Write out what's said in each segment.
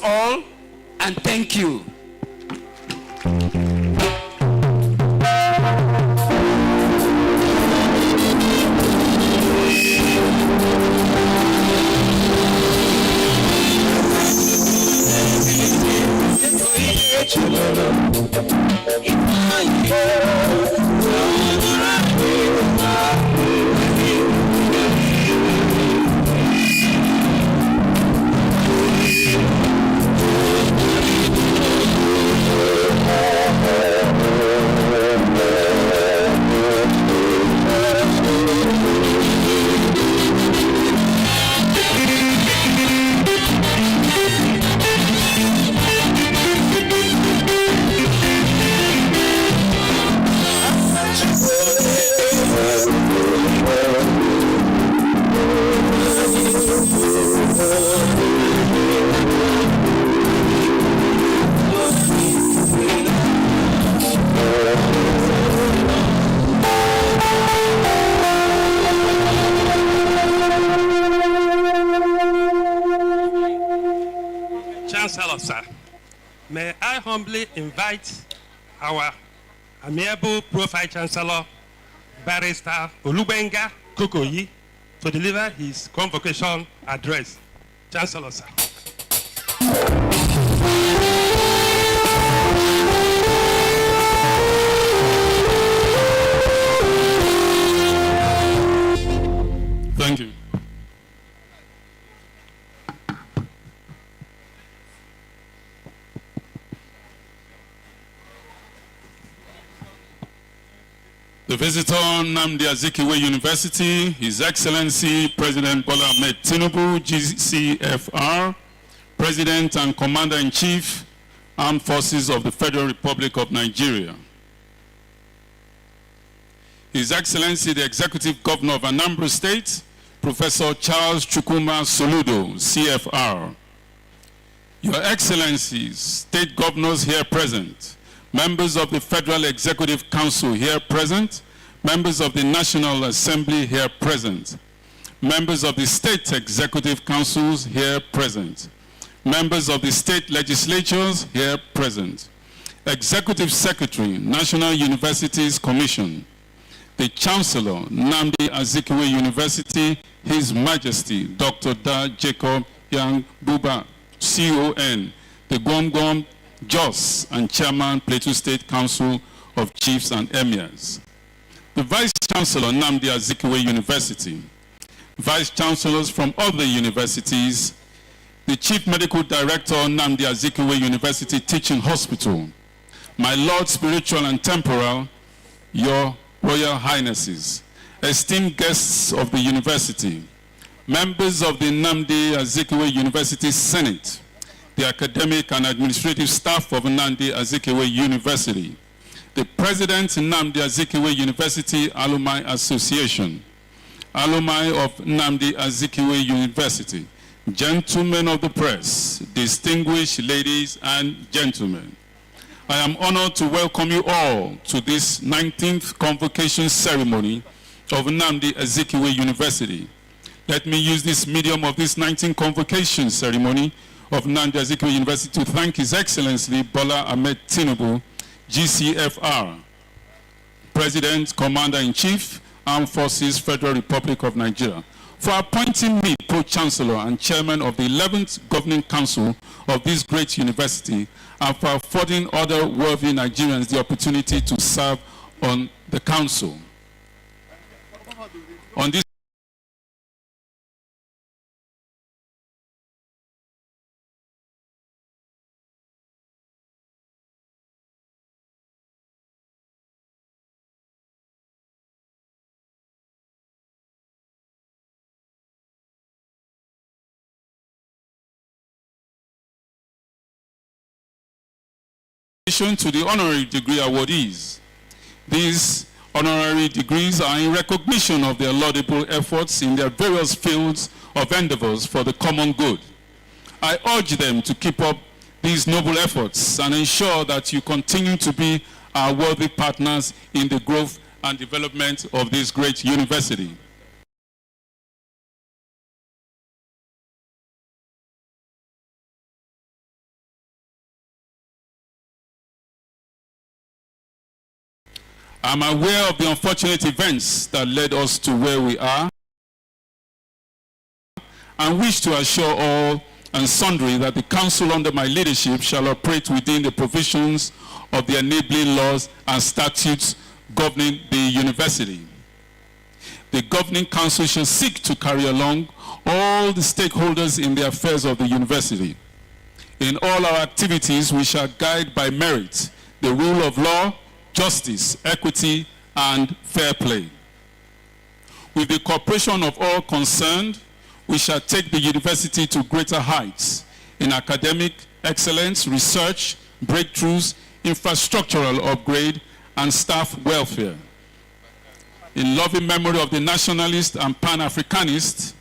all and thank you. Chancellor, sir, may I humbly invite our amiable Pro-Vice Chancellor, Barrister Olubenga Kokoyi, to deliver his convocation address. Chancellor, sir. Thank you. The visitor, Nnamdi Azikiwe University, His Excellency President Bola Ahmed Tinubu, GCFR, President and Commander-in-Chief, Armed Forces of the Federal Republic of Nigeria. His Excellency the Executive Governor of Anambra State, Professor Charles Chukwuma Soludo, CFR. Your Excellencies, State Governors here present, members of the Federal Executive Council here present, members of the National Assembly here present, members of the State Executive Councils here present, members of the State Legislatures here present, Executive Secretary, National Universities Commission, the Chancellor, Nnamdi Azikiwe University, His Majesty, Dr. Da Jacob Yang Buba, CON, the Gwangwam Jos and Chairman, Plateau State Council of Chiefs and Emirs. The Vice Chancellor, Nnamdi Azikiwe University. Vice Chancellors from other universities. The Chief Medical Director, Nnamdi Azikiwe University Teaching Hospital. My Lord Spiritual and Temporal, Your Royal Highnesses. Esteemed guests of the university. Members of the Nnamdi Azikiwe University Senate. The academic and administrative staff of Nnamdi Azikiwe University, the President, Nnamdi Azikiwe University Alumni Association, alumni of Nnamdi Azikiwe University, gentlemen of the press, distinguished ladies and gentlemen. I am honored to welcome you all to this 19th Convocation ceremony of Nnamdi Azikiwe University. Let me use this medium of this 19th Convocation ceremony of Nnamdi Azikiwe University to thank His Excellency Bola Ahmed Tinubu, GCFR, President, Commander-in-Chief, Armed Forces, Federal Republic of Nigeria, for appointing me Pro-Chancellor and Chairman of the 11th Governing Council of this great university, and for affording other worthy Nigerians the opportunity to serve on the council. On this to the honorary degree awardees. These honorary degrees are in recognition of their laudable efforts in their various fields of endeavors for the common good. I urge them to keep up these noble efforts and ensure that you continue to be our worthy partners in the growth and development of this great university. I'm aware of the unfortunate events that led us to where we are and wish to assure all and sundry that the council under my leadership shall operate within the provisions of the enabling laws and statutes governing the university. The governing council shall seek to carry along all the stakeholders in the affairs of the university. In all our activities, we shall guide by merit the rule of law, justice, equity, and fair play. With the cooperation of all concerned, we shall take the university to greater heights in academic excellence, research, breakthroughs, infrastructural upgrade, and staff welfare. In loving memory of the nationalist and Pan-Africanist,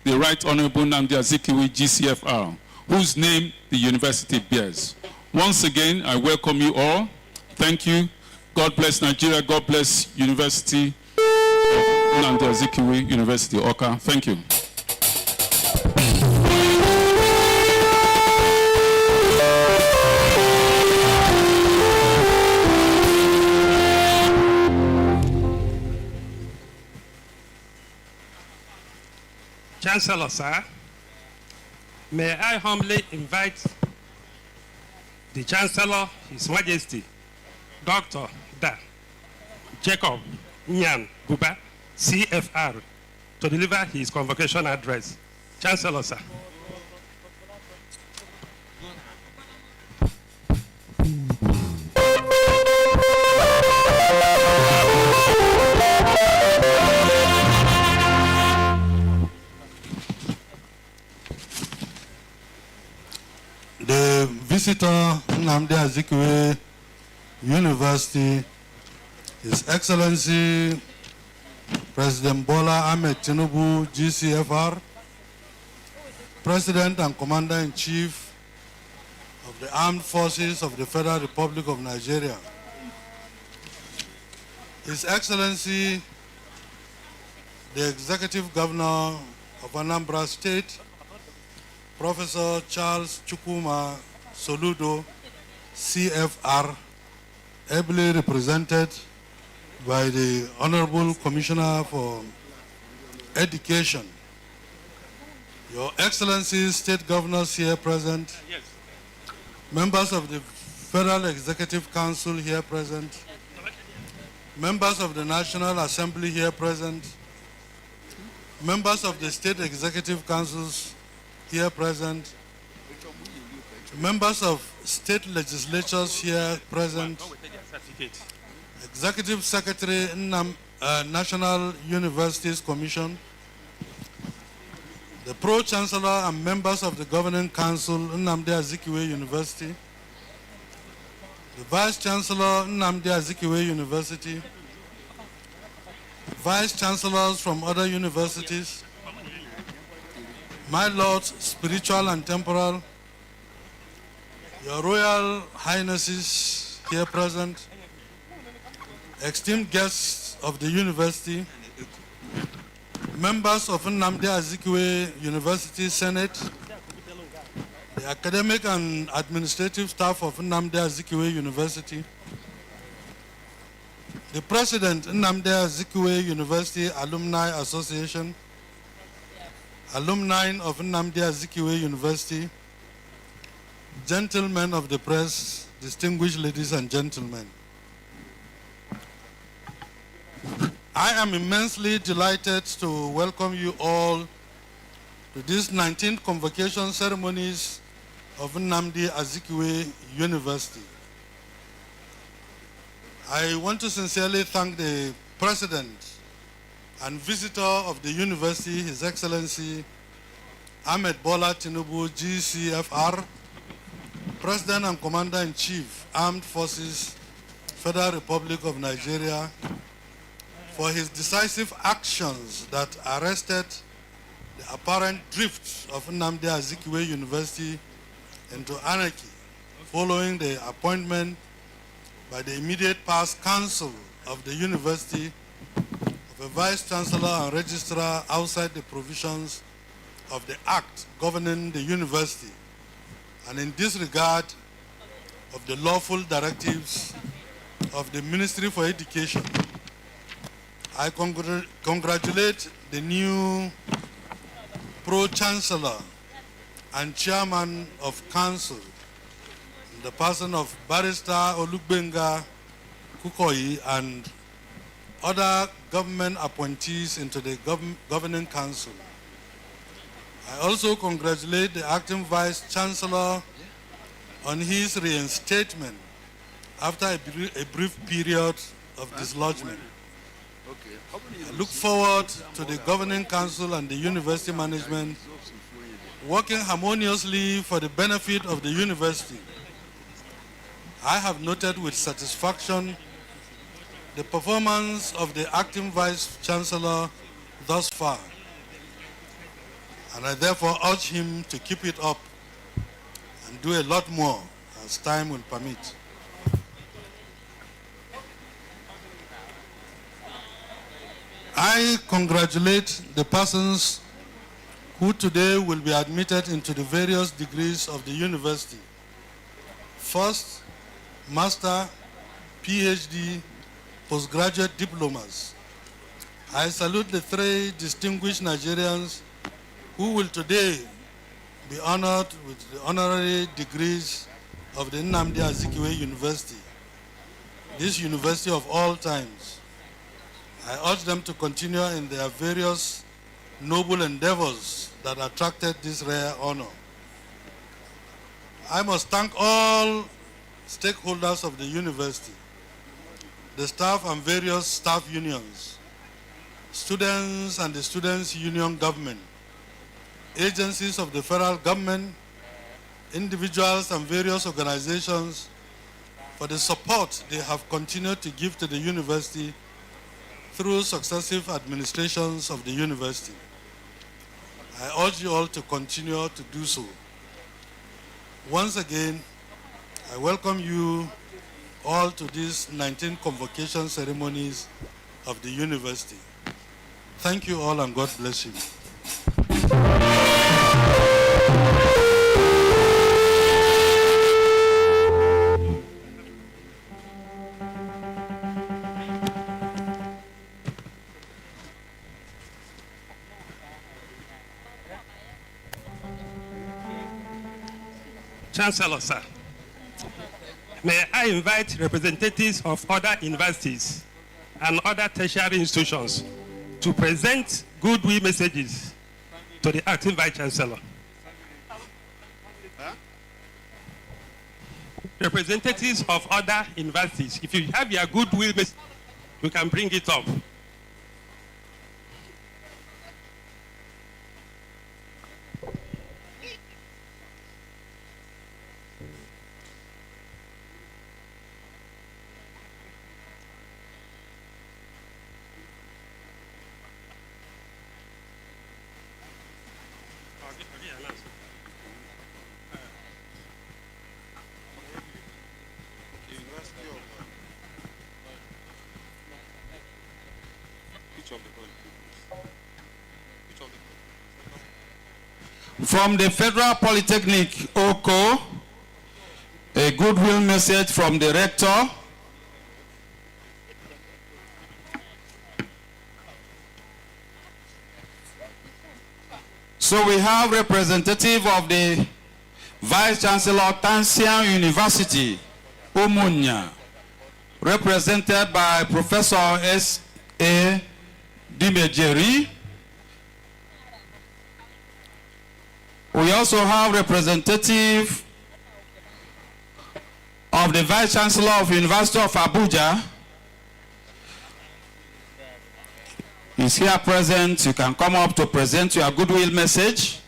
the Right Honorable Nnamdi Azikiwe, GCFR, whose name the university bears. Once again, I welcome you all. Thank you. God bless Nigeria. God bless University of Nnamdi Azikiwe, University of Awka. Thank you. Chancellor, sir, may I humbly invite the Chancellor, His Majesty, Dr. Da Jacob Nyan Buba, CFR, to deliver his convocation address. Chancellor, sir. The visitor, Nnamdi Azikiwe University, His Excellency President Bola Ahmed Tinubu, GCFR, President and Commander-in-Chief of the Armed Forces of the Federal Republic of Nigeria, His Excellency the Executive Governor of Anambra State, Professor Charles Chukwuma Soludo, CFR, ably represented by the Honorable Commissioner for Education, Your Excellencies, State Governors here present, Yes. members of the Federal Executive Council here present, members of the National Assembly here present, members of the State Executive Councils here present, members of state legislatures here present, Executive Secretary, National Universities Commission, the Pro-Chancellor and members of the Governing Council, Nnamdi Azikiwe University, the Vice-Chancellor, Nnamdi Azikiwe University, Vice-Chancellors from other universities, my lords, spiritual and temporal, Your Royal Highnesses here present, esteemed guests of the university, members of Nnamdi Azikiwe University Senate, the academic and administrative staff of Nnamdi Azikiwe University, the President, Nnamdi Azikiwe University Alumni Association, alumni of Nnamdi Azikiwe University, gentlemen of the press, distinguished ladies and gentlemen. I am immensely delighted to welcome you all to this 19th Convocation ceremonies of Nnamdi Azikiwe University. I want to sincerely thank the President and visitor of the university, His Excellency Ahmed Bola Tinubu, GCFR, President and Commander-in-Chief, Armed Forces, Federal Republic of Nigeria, for his decisive actions that arrested the apparent drift of Nnamdi Azikiwe University into anarchy following the appointment by the immediate past council of the university of a Vice-Chancellor and Registrar outside the provisions of the Act governing the university, and in disregard of the lawful directives of the Ministry for Education, I congratulate the new Pro-Chancellor and Chairman of Council, in the person of Barrister Olugbenga Kukoyi and other government appointees into the Governing Council. I also congratulate the Acting Vice Chancellor on his reinstatement after a brief period of dislodgement. I look forward to the Governing Council and the University management working harmoniously for the benefit of the university. I have noted with satisfaction the performance of the Acting Vice Chancellor thus far, and I therefore urge him to keep it up and do a lot more as time will permit. I congratulate the persons who today will be admitted into the various degrees of the university. First, Master, PhD, postgraduate diplomas. I salute the 3 distinguished Nigerians who will today be honored with the honorary degrees of the Nnamdi Azikiwe University, this university of all times. I urge them to continue in their various noble endeavors that attracted this rare honor. I must thank all stakeholders of the university, the staff and various staff unions, students and the students' union government, agencies of the federal government, individuals and various organizations for the support they have continued to give to the university through successive administrations of the university. I urge you all to continue to do so. Once again, I welcome you all to these 19th Convocation ceremonies of the university. Thank you all and God bless you. Chancellor, sir, may I invite representatives of other universities and other tertiary institutions to present goodwill messages to the Acting Vice Chancellor. Representatives of other universities, if you have your goodwill message, you can bring it up. From the Federal Polytechnic, Awka, a goodwill message from the rector. So we have representative of the Vice Chancellor, Tansian University, Umunya, represented by Professor S.A. Dimejeri. We also have representative of the Vice Chancellor of University of Abuja. He's here present. You can come up to present your goodwill message.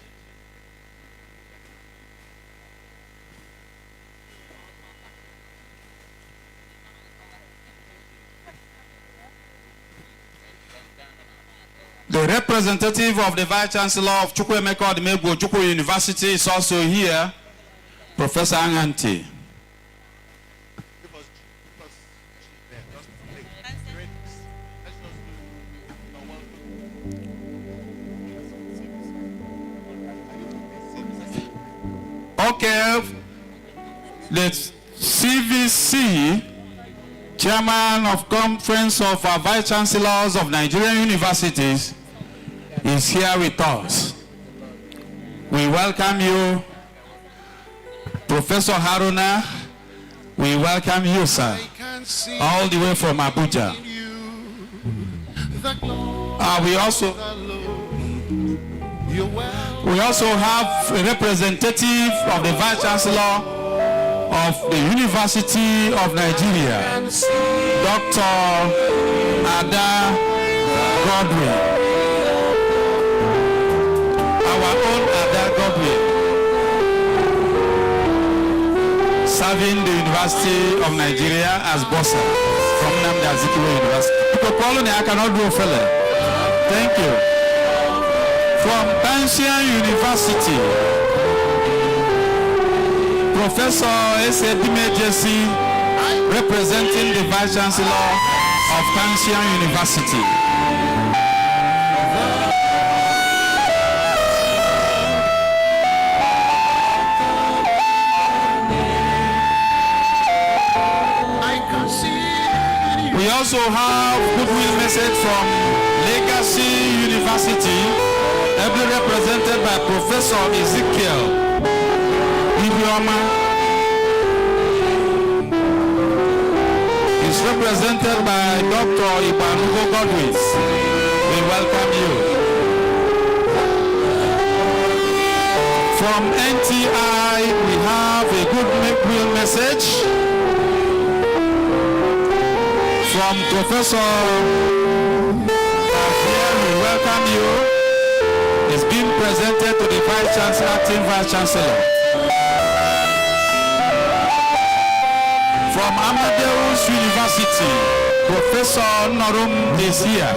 The representative of the Vice Chancellor of Chukwuemeka Odumegwu Ojukwu University is also here, Professor Anganti. Okay, the CVC Chairman of Conference of Vice Chancellors of Nigerian Universities, is here with us. We welcome you, Professor Haruna. We welcome you, sir, all the way from Abuja. We also have a representative of the Vice Chancellor of the University of Nigeria, Dr. Ada Godwin. Our own Ada Godwin, serving the University of Nigeria as Bossa from Nnamdi Azikiwe University. I cannot do a fella. Thank you. From Tansian University, Professor S.A. Dimejesi, representing the Vice Chancellor of Tansian University. We also have goodwill message from Legacy University, ably represented by Professor Ezekiel Ibioma. Is represented by Dr. Ibanugo Godwin. We welcome you. From NTI, we have a goodwill message from Professor here. We welcome you. It's being presented to the Vice Chancellor, Acting Vice Chancellor. From Amadeus University, Professor Honorary is here,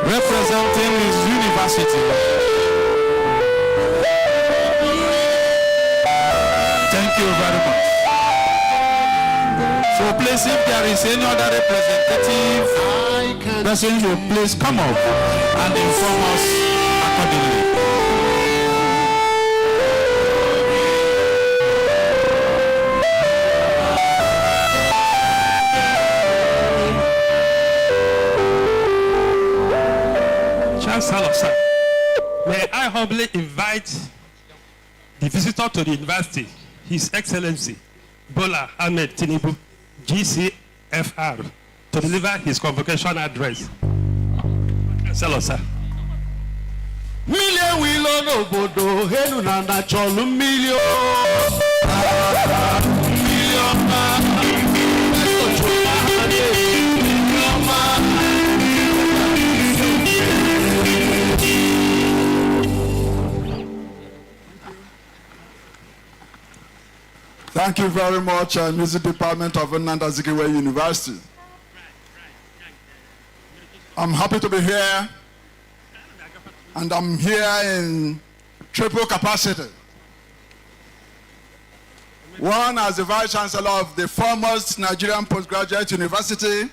representing his university. Thank you very much. So please, if there is any other representative person, you please come up and inform us accordingly. Chancellor, sir, may I humbly invite the visitor to the university, His Excellency Bola Ahmed Tinubu, GCFR, to deliver his convocation address. Chancellor, sir. Million willow no bodo, henu na na cholu million. Thank you very much, Music Department of Nnamdi Azikiwe University. I'm happy to be here, and I'm here in triple capacity. One, as the Vice Chancellor of the foremost Nigerian postgraduate university,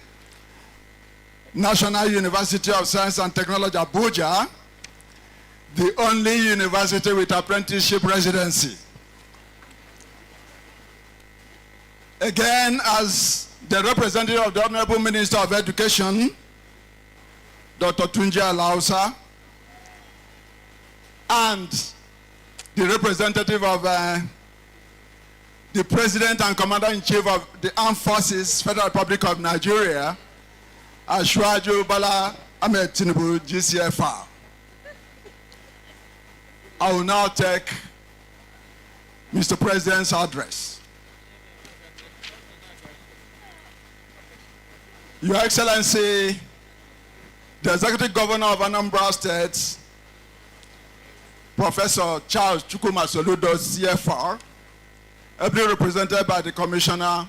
National University of Science and Technology, Abuja, the only university with apprenticeship residency. Again, as the representative of the Honorable Minister of Education, Dr. Tunji Alausa, and the representative of the President and Commander-in-Chief of the Armed Forces, Federal Republic of Nigeria, Ashwaju Bola Ahmed Tinubu, GCFR. I will now take Mr. President's address. Your Excellency, the Executive Governor of Anambra State, Professor Charles Chukwuma Soludo, CFR, ably represented by the Commissioner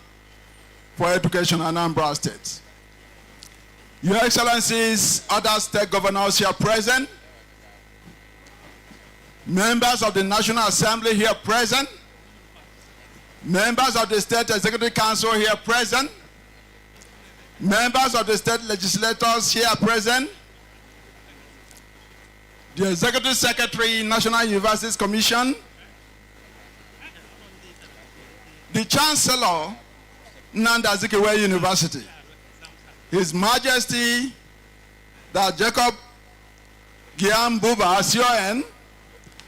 for Education, Anambra State. Your Excellencies, other state governors here present, members of the National Assembly here present, members of the State Executive Council here present, members of the state legislators here present, the Executive Secretary, National Universities Commission, the Chancellor Nnamdi Azikiwe University. His Majesty, the Jacob Giam Buba Sion,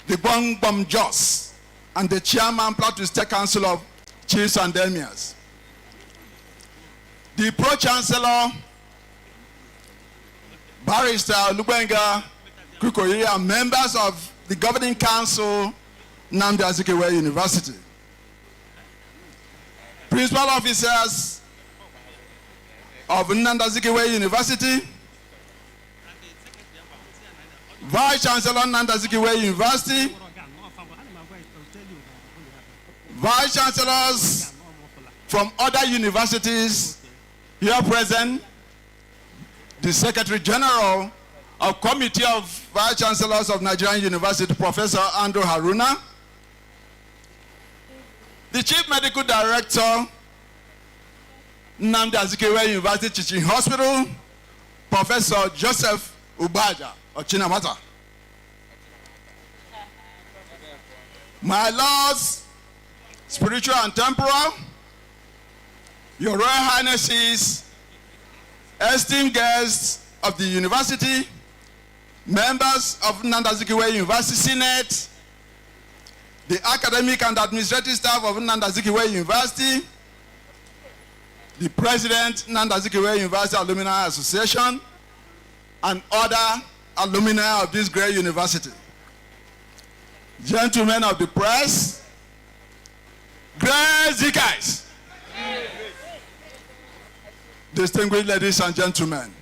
the Bongbong Jos, and the Chairman Plateau State Council of Chiefs and Emirs. The Pro-Chancellor, Barrister Lubenga Kukoyi, and members of the Governing Council, Nnamdi Azikiwe University. Principal officers of Nnamdi Azikiwe University, Vice Chancellor Nnamdi Azikiwe University, Vice Chancellors from other universities here present, the Secretary General of Committee of Vice Chancellors of Nigerian University, Professor Andrew Haruna, the Chief Medical Director, Nnamdi Azikiwe University Teaching Hospital, Professor Joseph Ubaja of Chinamata. My lords, spiritual and temporal, your Royal Highnesses, esteemed guests of the university, members of Nnamdi Azikiwe University Senate, the academic and administrative staff of Nnamdi Azikiwe University, the President, Nnamdi Azikiwe University Alumni Association, and other alumni of this great university. Gentlemen of the press, great Zikites, distinguished ladies and gentlemen,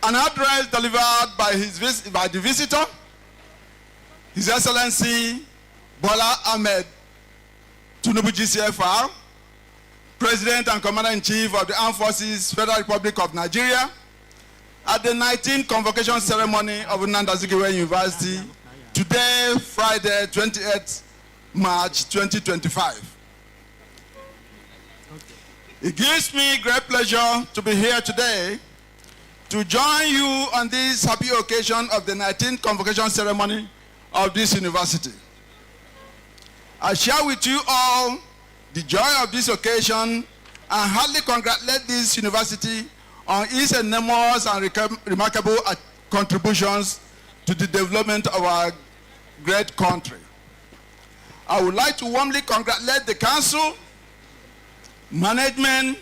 an address delivered by the visitor, His Excellency Bola Ahmed Tinubu GCFR, President and Commander-in-Chief of the Armed Forces, Federal Republic of Nigeria, at the 19th Convocation ceremony of Nnamdi Azikiwe University, today, Friday, 28th March 2025. It gives me great pleasure to be here today to join you on this happy occasion of the 19th Convocation ceremony of this university. I share with you all the joy of this occasion and heartily congratulate this university on its enormous and remarkable contributions to the development of our great country. I would like to warmly congratulate the council, management,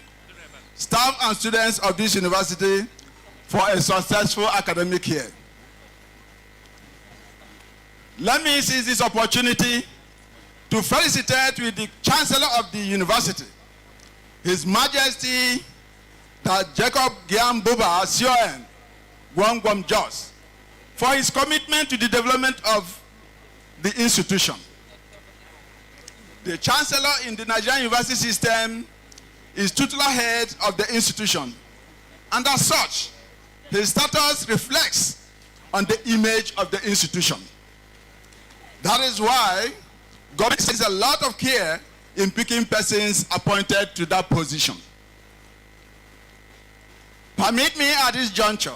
staff and students of this university for a successful academic year. Let me seize this opportunity to felicitate with the Chancellor of the university, His Majesty Jacob Giam Buba Sion Bongbong Jos, for his commitment to the development of the institution. The Chancellor in the Nigerian university system is titular head of the institution, and as such, his status reflects on the image of the institution. That is why God takes a lot of care in picking persons appointed to that position. Permit me at this juncture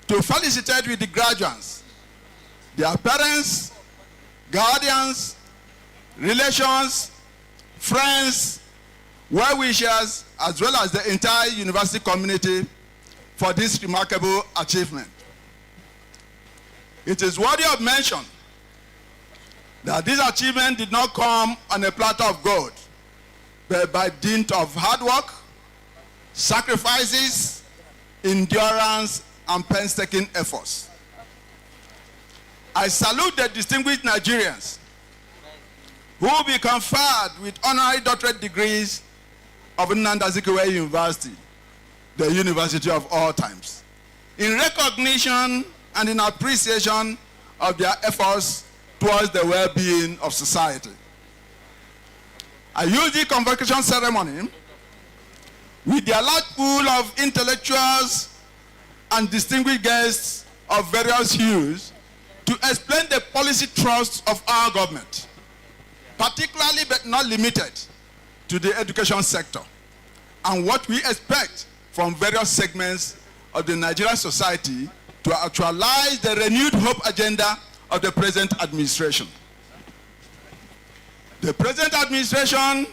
to felicitate with the graduates, their parents, guardians, relations, friends, well-wishers, as well as the entire university community for this remarkable achievement. It is worthy of mention that this achievement did not come on a platter of gold, but by dint of hard work, sacrifices, endurance, and painstaking efforts. I salute the distinguished Nigerians who will be conferred with honorary doctorate degrees of Nnamdi Azikiwe University, the university of all times, in recognition and in appreciation of their efforts towards the well-being of society. I use the convocation ceremony with their large pool of intellectuals and distinguished guests of various hues to explain the policy thrust of our government, particularly but not limited to the education sector, and what we expect from various segments of the Nigerian society to actualize the renewed hope agenda of the present administration. The present administration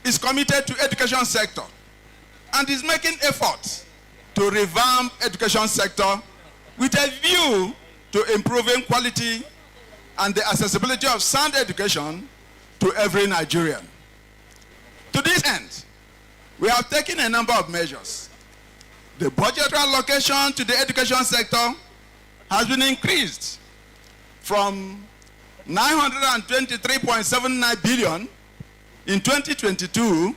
is committed to education sector and is making efforts to revamp education sector with a view to improving quality and the accessibility of sound education to every Nigerian. To this end, we have taken a number of measures. The budgetary allocation to the education sector has been increased from 923.79 billion in 2022,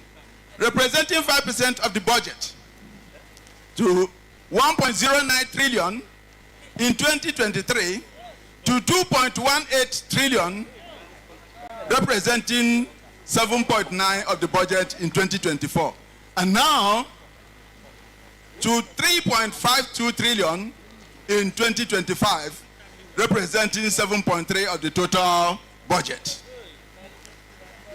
representing 5% of the budget, to 1.09 trillion in 2023, to 2.18 trillion, representing 7.9% of the budget in 2024. And now to 3.52 trillion in 2025, representing 7.3% of the total budget.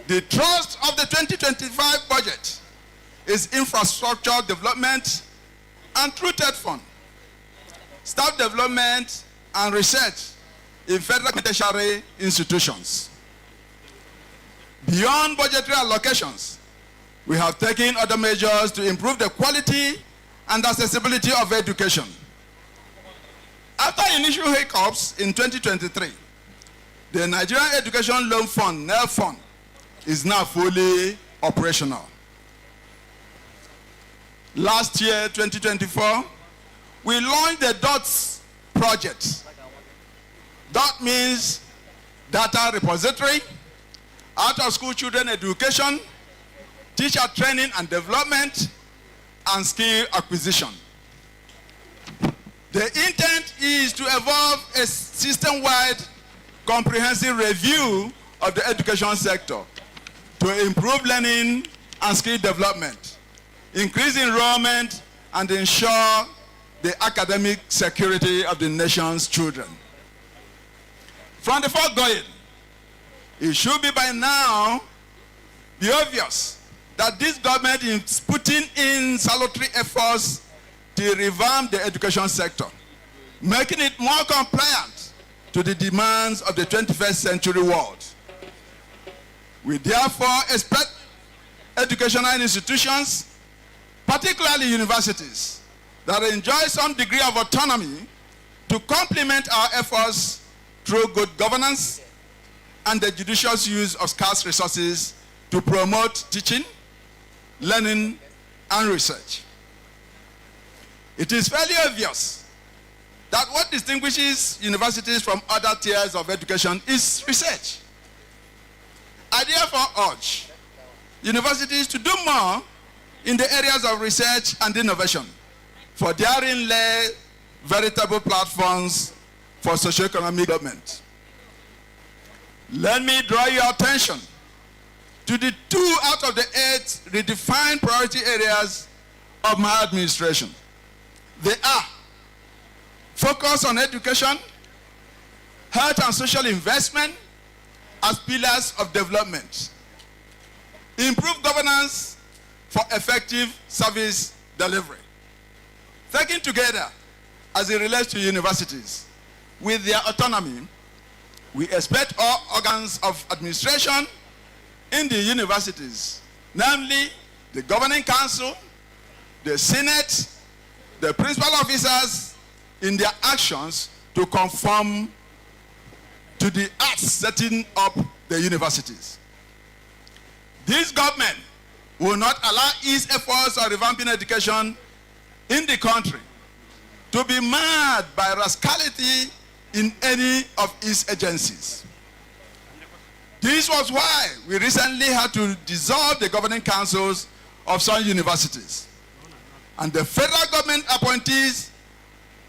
The thrust of the 2025 budget is infrastructure development and through-TED fund, staff development and research in federal and tertiary institutions. Beyond budgetary allocations, we have taken other measures to improve the quality and accessibility of education. After initial hiccups in 2023, the Nigerian Education Loan Fund, NEL Fund, is now fully operational. Last year, 2024, we launched the DOTS project. DOT means Data Repository, Out-of-School Children Education, Teacher Training and Development, and Skill Acquisition. The intent is to evolve a system-wide comprehensive review of the education sector to improve learning and skill development, increase enrollment, and ensure the academic security of the nation's children. From the foregoing, it should be by now be obvious that this government is putting in salutary efforts to revamp the education sector, making it more compliant to the demands of the 21st century world. We therefore expect educational institutions, particularly universities, that enjoy some degree of autonomy to complement our efforts through good governance and the judicious use of scarce resources to promote teaching, learning, and research. It is fairly obvious that what distinguishes universities from other tiers of education is research. I therefore urge universities to do more in the areas of research and innovation, for therein lay veritable platforms for socio-economic development. Let me draw your attention to the 2 out of the 8 redefined priority areas of my administration. They are focus on education, health and social investment as pillars of development, improve governance for effective service delivery. Taken together as it relates to universities, with their autonomy, we expect all organs of administration in the universities, namely the governing council, the senate, the principal officers, in their actions to conform to the acts setting up the universities. This government will not allow its efforts of revamping education in the country to be marred by rascality in any of its agencies. This was why we recently had to dissolve the governing councils of some universities. And the federal government appointees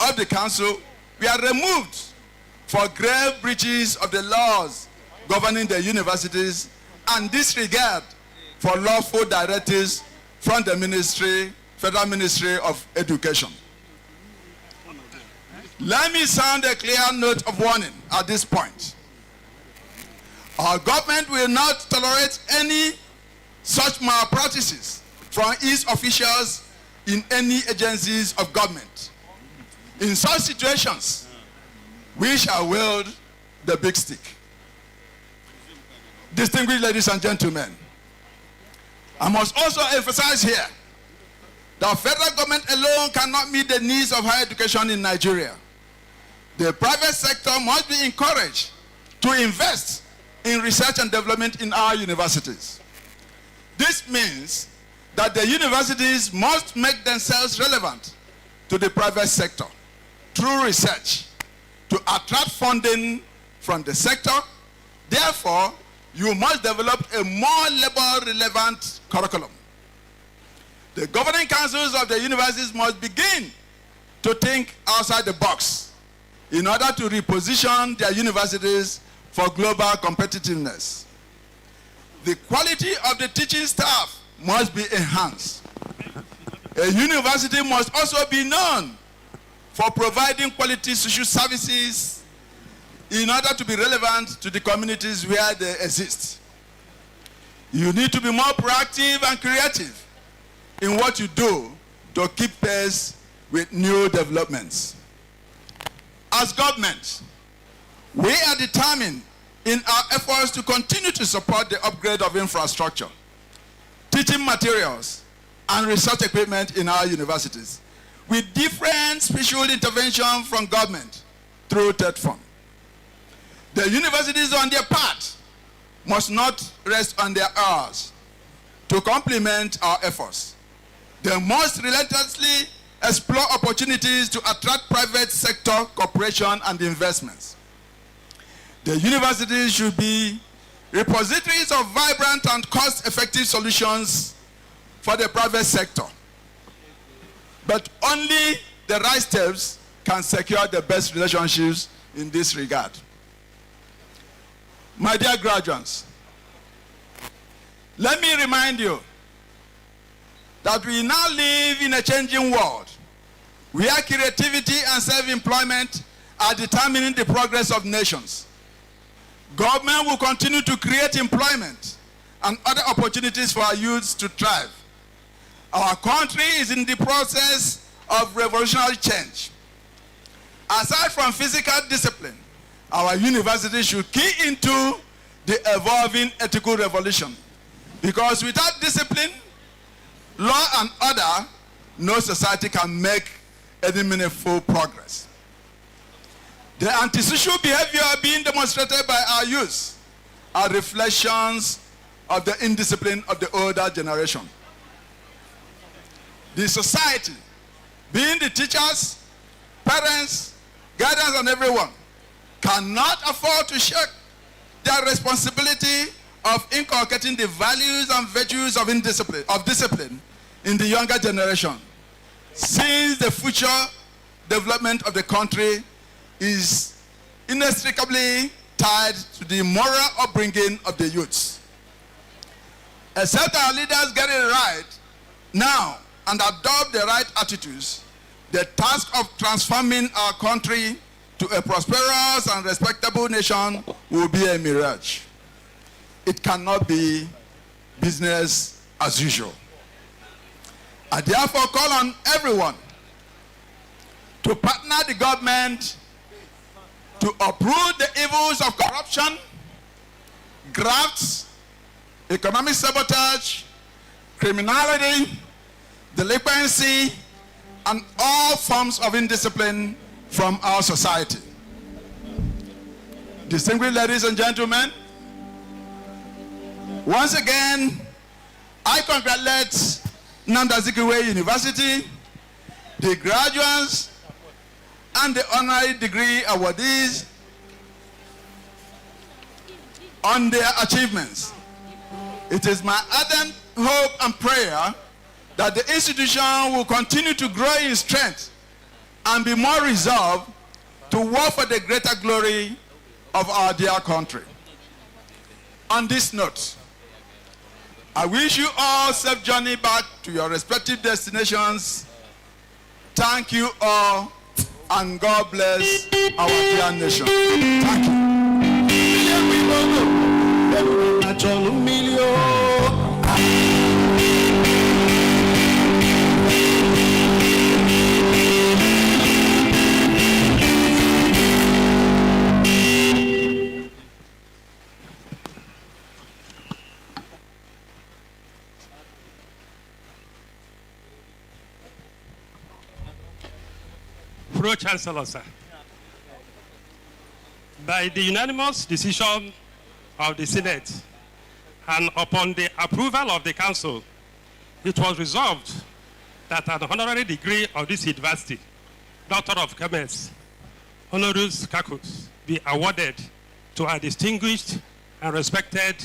of the council were removed for grave breaches of the laws governing the universities and disregard for lawful directives from the ministry, Federal Ministry of Education. Let me sound a clear note of warning at this point. Our government will not tolerate any such malpractices from its officials in any agencies of government. In such situations, we shall wield the big stick. Distinguished ladies and gentlemen, I must also emphasize here that federal government alone cannot meet the needs of higher education in Nigeria. The private sector must be encouraged to invest in research and development in our universities. This means that the universities must make themselves relevant to the private sector through research to attract funding from the sector. Therefore, you must develop a more labor-relevant curriculum. The governing councils of the universities must begin to think outside the box in order to reposition their universities for global competitiveness. The quality of the teaching staff must be enhanced. A university must also be known for providing quality social services in order to be relevant to the communities where they exist. You need to be more proactive and creative in what you do to keep pace with new developments. As government, we are determined in our efforts to continue to support the upgrade of infrastructure, teaching materials, and research equipment in our universities with different special intervention from government through TED Fund. The universities on their part must not rest on their hours to complement our efforts. They must relentlessly explore opportunities to attract private sector cooperation and investments. The universities should be repositories of vibrant and cost-effective solutions for the private sector. But only the right steps can secure the best relationships in this regard. My dear graduates, let me remind you that we now live in a changing world where creativity and self-employment are determining the progress of nations. Government will continue to create employment and other opportunities for our youths to thrive. Our country is in the process of revolutionary change. Aside from physical discipline, our universities should key into the evolving ethical revolution. Because without discipline, law and order, no society can make any meaningful progress. The antisocial behavior being demonstrated by our youth are reflections of the indiscipline of the older generation. The society, being the teachers, parents, guardians, and everyone, cannot afford to shirk their responsibility of inculcating the values and virtues of discipline in the younger generation, since the future development of the country is inextricably tied to the moral upbringing of the youths. Except our leaders get it right now and adopt the right attitudes, the task of transforming our country to a prosperous and respectable nation will be a mirage. It cannot be business as usual. I therefore call on everyone to partner the government to uproot the evils of corruption, grafts, economic sabotage, criminality, delinquency, and all forms of indiscipline from our society. Distinguished ladies and gentlemen, once again, I congratulate Nnamdi Azikiwe University, the graduates, and the honorary degree awardees on their achievements. It is my ardent hope and prayer that the institution will continue to grow in strength and be more resolved to work for the greater glory of our dear country. On this note, I wish you all safe journey back to your respective destinations. Thank you all, and God bless our dear nation. Thank you. Pro-Chancellor, sir. By the unanimous decision of the Senate and upon the approval of the Council, it was resolved that an honorary degree of this university, Doctor of Commerce, honoris causa, be awarded to our distinguished and respected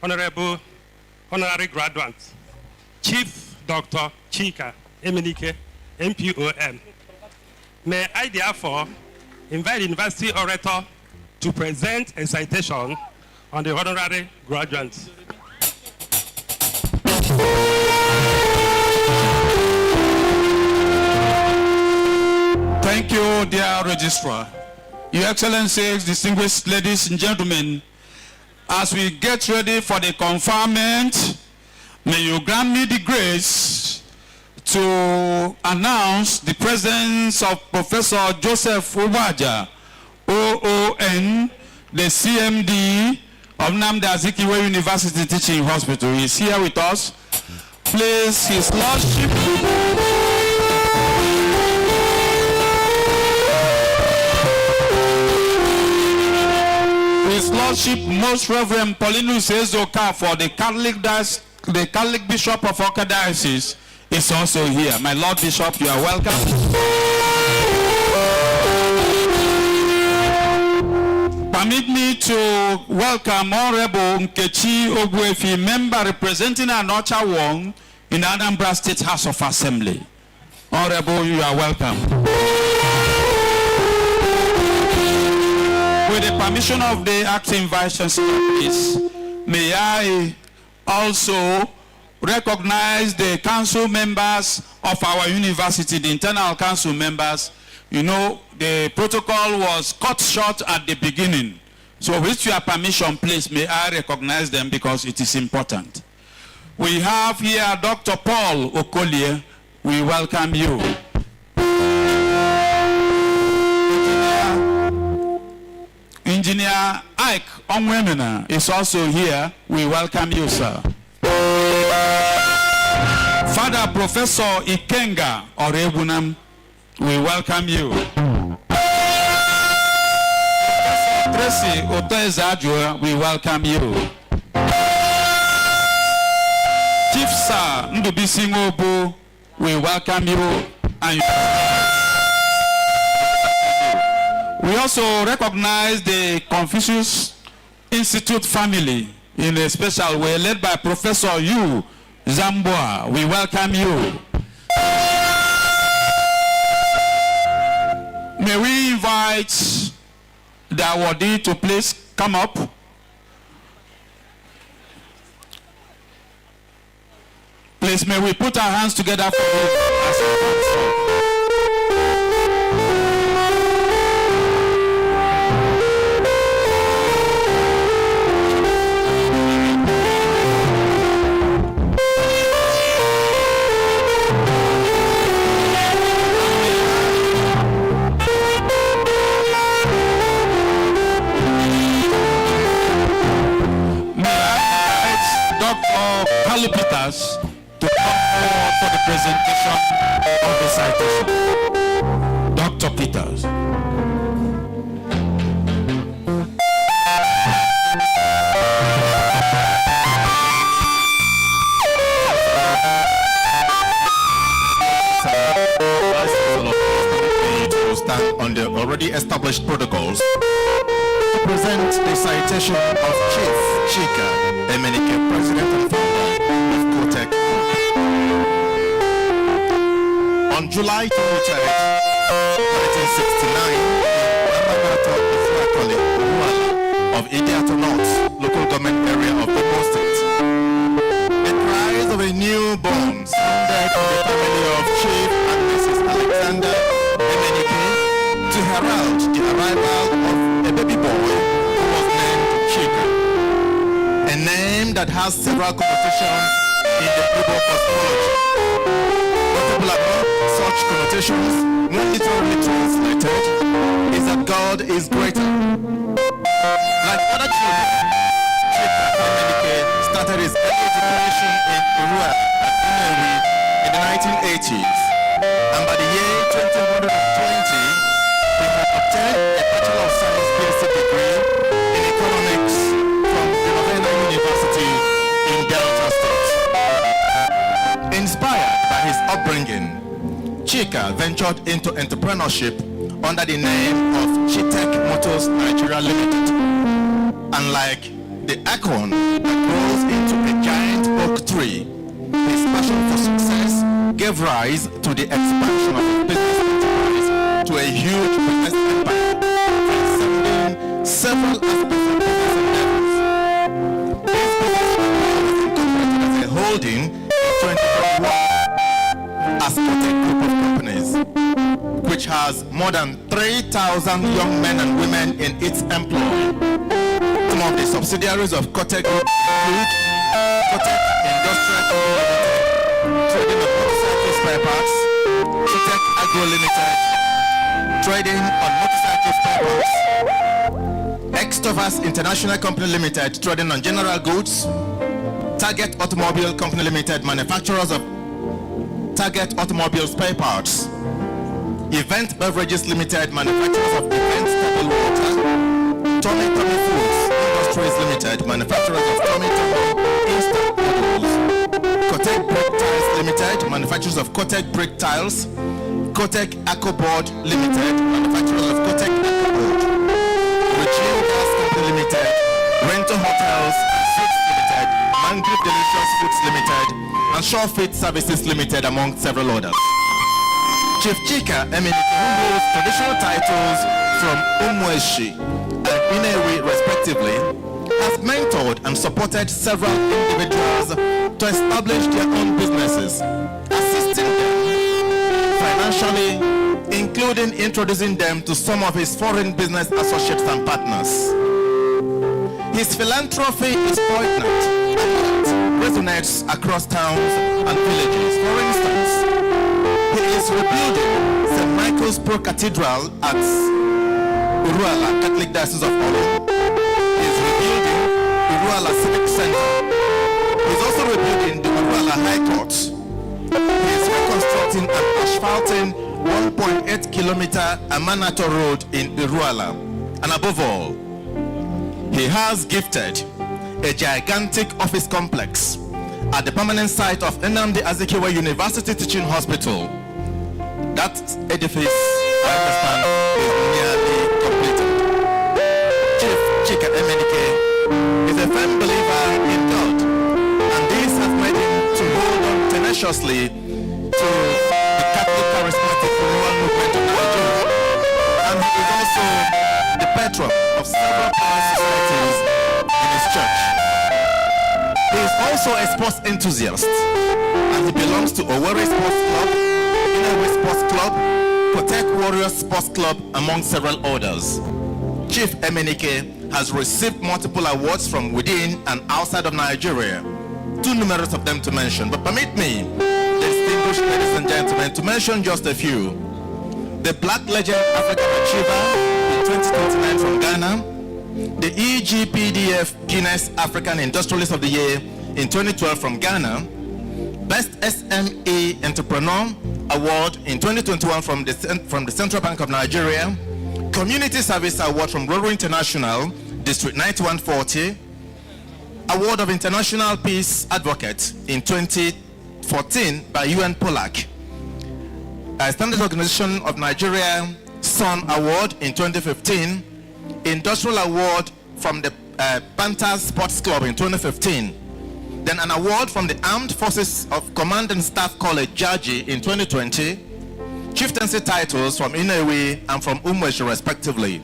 honorary graduate, Chief Dr. Chika Emenike, MPON. May I therefore invite the university orator to present a citation on the honorary graduate. Thank you, dear Registrar. Your Excellencies, distinguished ladies and gentlemen, as we get ready for the conferment, may you grant me the grace to announce the presence of Professor Joseph Uwaja, OON, the CMD of Nnamdi Azikiwe University Teaching Hospital. He is here with us. Please, His Lordship. His Lordship, Most Reverend Paulinus Ezoka for the Catholic Bishop of Awka Diocese is also here. My Lord Bishop, you are welcome. Permit me to welcome Honorable Nkechi Ogbuefi, member representing Anocha Wong in Anambra State House of Assembly. Honorable, you are welcome. With the permission of the acting Vice Chancellor, please, may I also recognize the council members of our university, the internal council members. You know, the protocol was cut short at the beginning. So with your permission, please, may I recognize them because it is important. We have here Dr. Paul Okolie. We welcome you. Engineer Ike Onwemena is also here. We welcome you, sir. Father Professor Ikenga Orebunam, we welcome you. Tracy Otezajua, we welcome you. Chief Sir Ndubisi Ngobu, we welcome you. And we also recognize the Confucius Institute family in a special way, led by Professor Yu Zamboa. We welcome you. May we invite the awardee to please come up. Please, may we put our hands together for you as he comes up. Peters to come forward for the presentation of the citation. Dr. Peters. To stand on the already established protocols to present the citation of Chief Chika Emenike, President and founder of Kotek. On July 23rd, 1969, Namagato Ifrakoli Uwala of Idiato North, local government area of Imo State, the cries of a newborn sounded on the family of Chief and Mrs. Alexander Emenike to herald the arrival of a baby boy who was named Chika. A name that has several connotations in the Igbo cosmology. Notable about such connotations, when literally translated, is that God is greater. Like other children, Chika Emenike started his early education in Urua at Unewi in the 1980s And by the year 2020, he had obtained a Bachelor of Science BSc degree in economics from the Ravenna University in Delta State. Inspired by his upbringing, Chika ventured into entrepreneurship under the name of Chitech Motors Nigeria Limited. Unlike the acorn that grows into a giant oak tree, his passion for success gave rise to the expansion of his business enterprise to a huge business empire, transcending several aspects of business endeavors. This business empire was incorporated as a holding in 2021 as Kotek Group of Companies, which has more than 3,000 young men and women in its employ. Some of the subsidiaries of Kotek Group include Kotek Industrial Limited, trading of motorcycle spare parts, Kotek Agro Limited, trading on motorcycle spare parts, Extovas International Company Limited, trading on general goods, Target Automobile Company Limited, manufacturers of Target Automobile spare parts, Event Beverages Limited, manufacturers of event table water, Tommy Foods Industries Limited, manufacturers of Tommy instant noodles, Kotek Brick Tiles Limited, manufacturers of Kotek Brick Tiles, Kotek Board Limited, manufacturers of Kotek Board, Regime Gas Company Limited, Rental Hotels and Suites Limited, Mangrove Delicious Foods Limited, and Shore Fit Services Limited, among several others. Chief Chika Emeriti, who holds traditional titles from Umweshi and Inewi respectively, has mentored and supported several individuals to establish their own businesses, assisting them financially, including introducing them to some of his foreign business associates and partners. His philanthropy is poignant and resonates across towns and villages. For instance, he is rebuilding St. Michael's Pro Cathedral at Uruala, Catholic Diocese of Olo. He is rebuilding Uruala Civic Center. He is also rebuilding the Uruala High Court. He is reconstructing and asphalting 1.8 kilometer Amanato Road in Uruala. And above all, he has gifted a gigantic office complex at the permanent site of Nnamdi Azikiwe University Teaching Hospital. That edifice, I understand, is nearly completed. Chief Chika Emeriti is a firm believer in God, and this has made him to hold on tenaciously to the Catholic charismatic renewal movement of Nigeria. And he is also the patron of several pious societies in his church. He is also a sports enthusiast, and he belongs to Owerri Sports Club, Inewi Sports Club, Kotek Warriors Sports Club, among several others. Chief Emeriti has received multiple awards from within and outside of Nigeria, too numerous of them to mention, but permit me, distinguished ladies and gentlemen, to mention just a few. The Black Legend African Achiever in 2029 from Ghana, the EGPDF Guinness African Industrialist of the Year in 2012 from Ghana, Best SME Entrepreneur Award in 2021 from the Central Bank of Nigeria, Community Service Award from Roro International, District 9140, Award of International Peace Advocate in 2014 by UN Polak, Standard Organization of Nigeria Sun Award in 2015, Industrial Award from the Panthers Sports Club in 2015, then an award from the Armed Forces of Command and Staff College, Jaji, in 2020, chieftaincy titles from Inewi and from Umweshi respectively.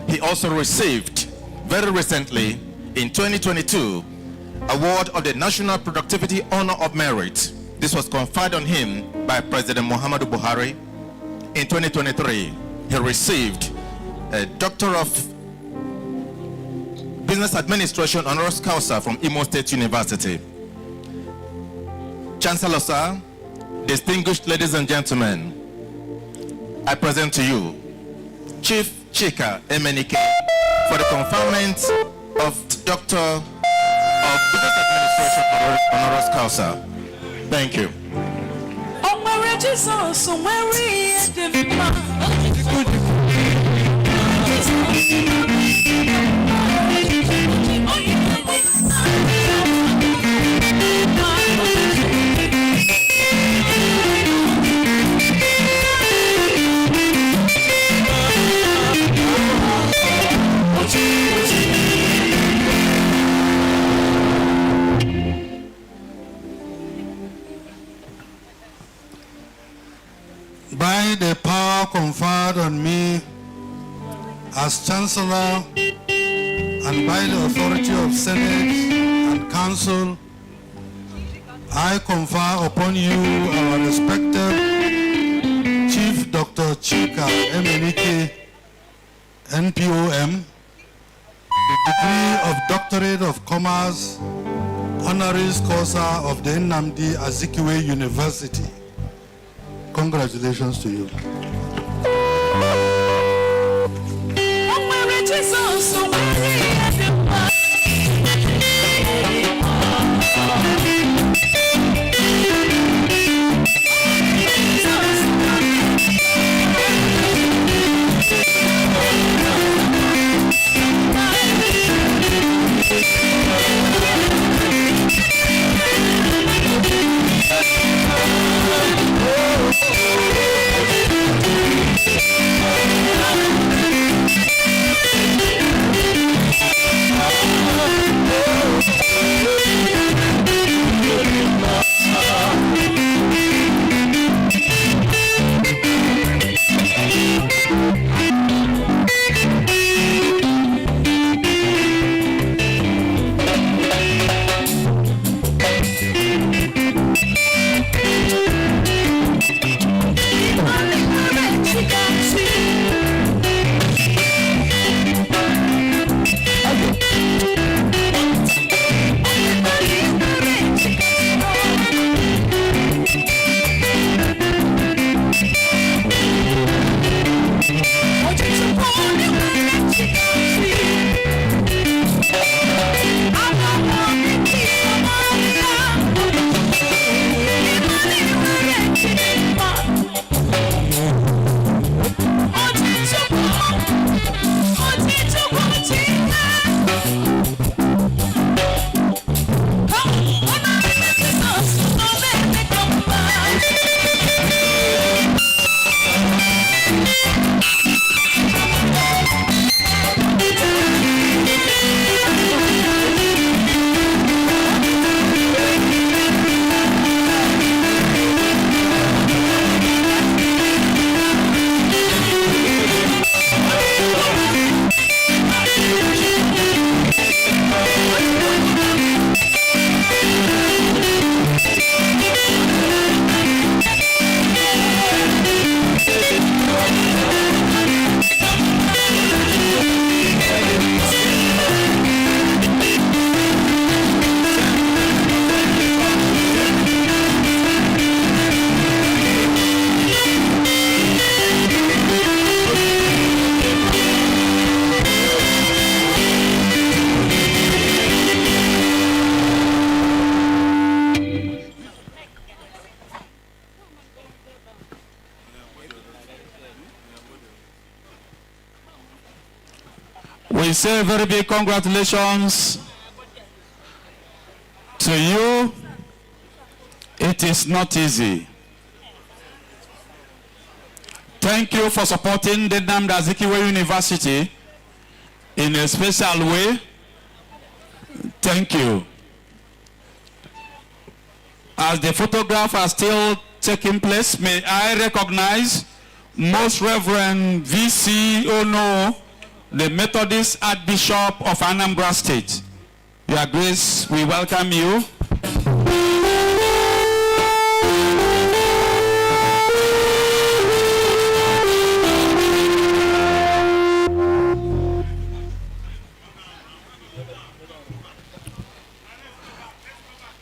He also received, very recently, in 2022, award of the National Productivity Honor of Merit. This was conferred on him by President Muhammadu Buhari. In 2023, he received a Doctor of Business Administration honoris causa from Imo State University. Chancellor, sir, distinguished ladies and gentlemen, I present to you Chief Chika Emeriti for the conferment of Doctor of Business Administration honoris causa. Thank you. By the power conferred on me as Chancellor and by the authority of Senate and Council, I confer upon you, our respected Chief Dr. Chika Emeriti, NPOM, the degree of Doctorate of Commerce, Honoris Causa of the Nnamdi Azikiwe University. Congratulations to you. We say very big congratulations to you. It is not easy. Thank you for supporting the Nnamdi Azikiwe University in a special way. Thank you. As the photograph are still taking place, may I recognize Most Reverend V.C. Ono, the Methodist Archbishop of Anambra State. Your Grace, we welcome you.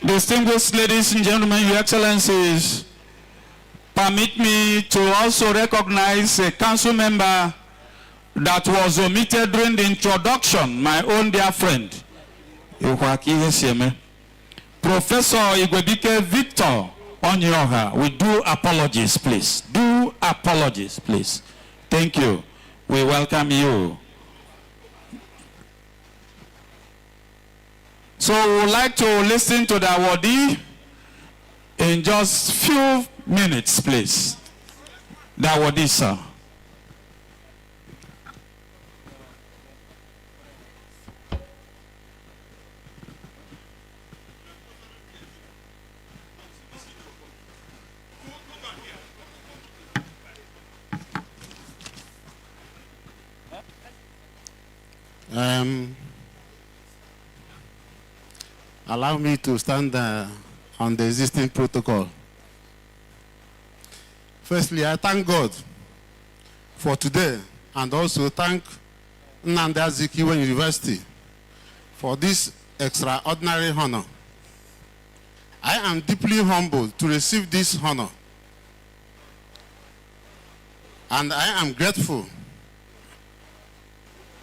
Distinguished ladies and gentlemen, Your Excellencies, permit me to also recognize a council member that was omitted during the introduction, my own dear friend, Professor Igwebike Victor Onyoha, we do apologies, please. Do apologies, please. Thank you. We welcome you. So we would like to listen to the awardee in just few minutes, please. The awardee, sir. Allow me to stand on the existing protocol. Firstly, I thank God for today and also thank Nnamdi Azikiwe University for this extraordinary honor. I am deeply humbled to receive this honor, and I am grateful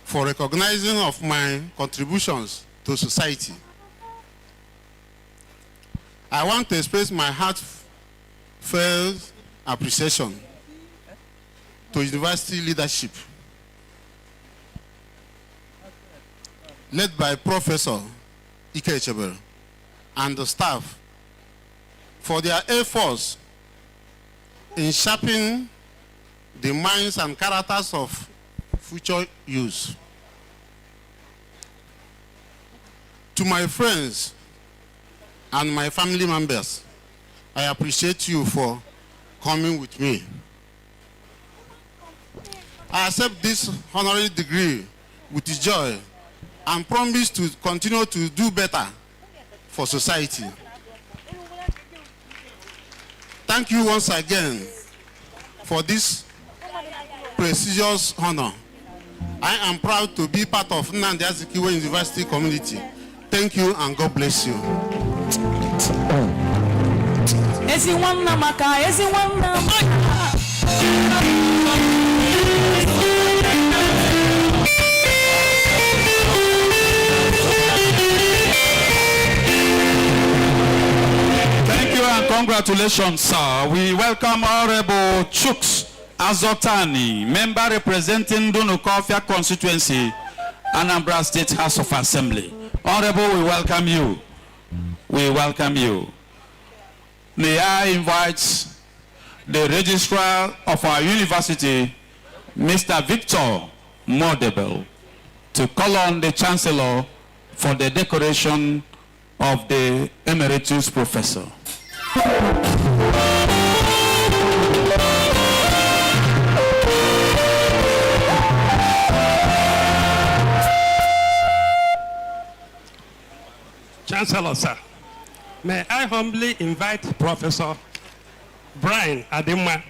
for recognizing of my contributions to society. I want to express my heartfelt appreciation to university leadership led by Professor Ike and the staff for their efforts in shaping the minds and characters of future youth. To my friends and my family members, I appreciate you for coming with me. I accept this honorary degree with joy and promise to continue to do better for society. Thank you once again for this prestigious honor. I am proud to be part of Nnamdi Azikiwe University community. Thank you and God bless you. Thank you and congratulations, sir. We welcome Honorable Chuks Azotani, member representing Dunukofia constituency, Anambra State House of Assembly. Honorable, we welcome you. We welcome you. May I invite the registrar of our university, Mr. Victor Modebel, to call on the chancellor for the decoration of the Emeritus Professor. Chancellor, sir, may I humbly invite Professor Brian Adema,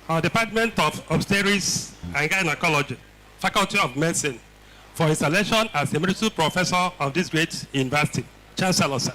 our Department of Obstetrics and Gynecology, Faculty of Medicine, for his selection as Emeritus Professor of this great university. Chancellor, sir.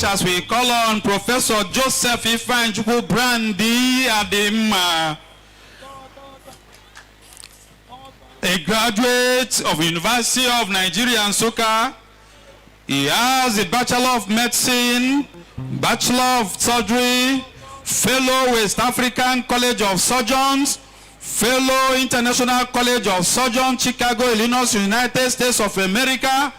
As we call on Professor Joseph Ifanchukwu Brandi Adema, a graduate of University of Nigeria Nsukka. He has a Bachelor of Medicine, Bachelor of Surgery, Fellow West African College of Surgeons, Fellow International College of Surgeons, Chicago, Illinois, United States of America,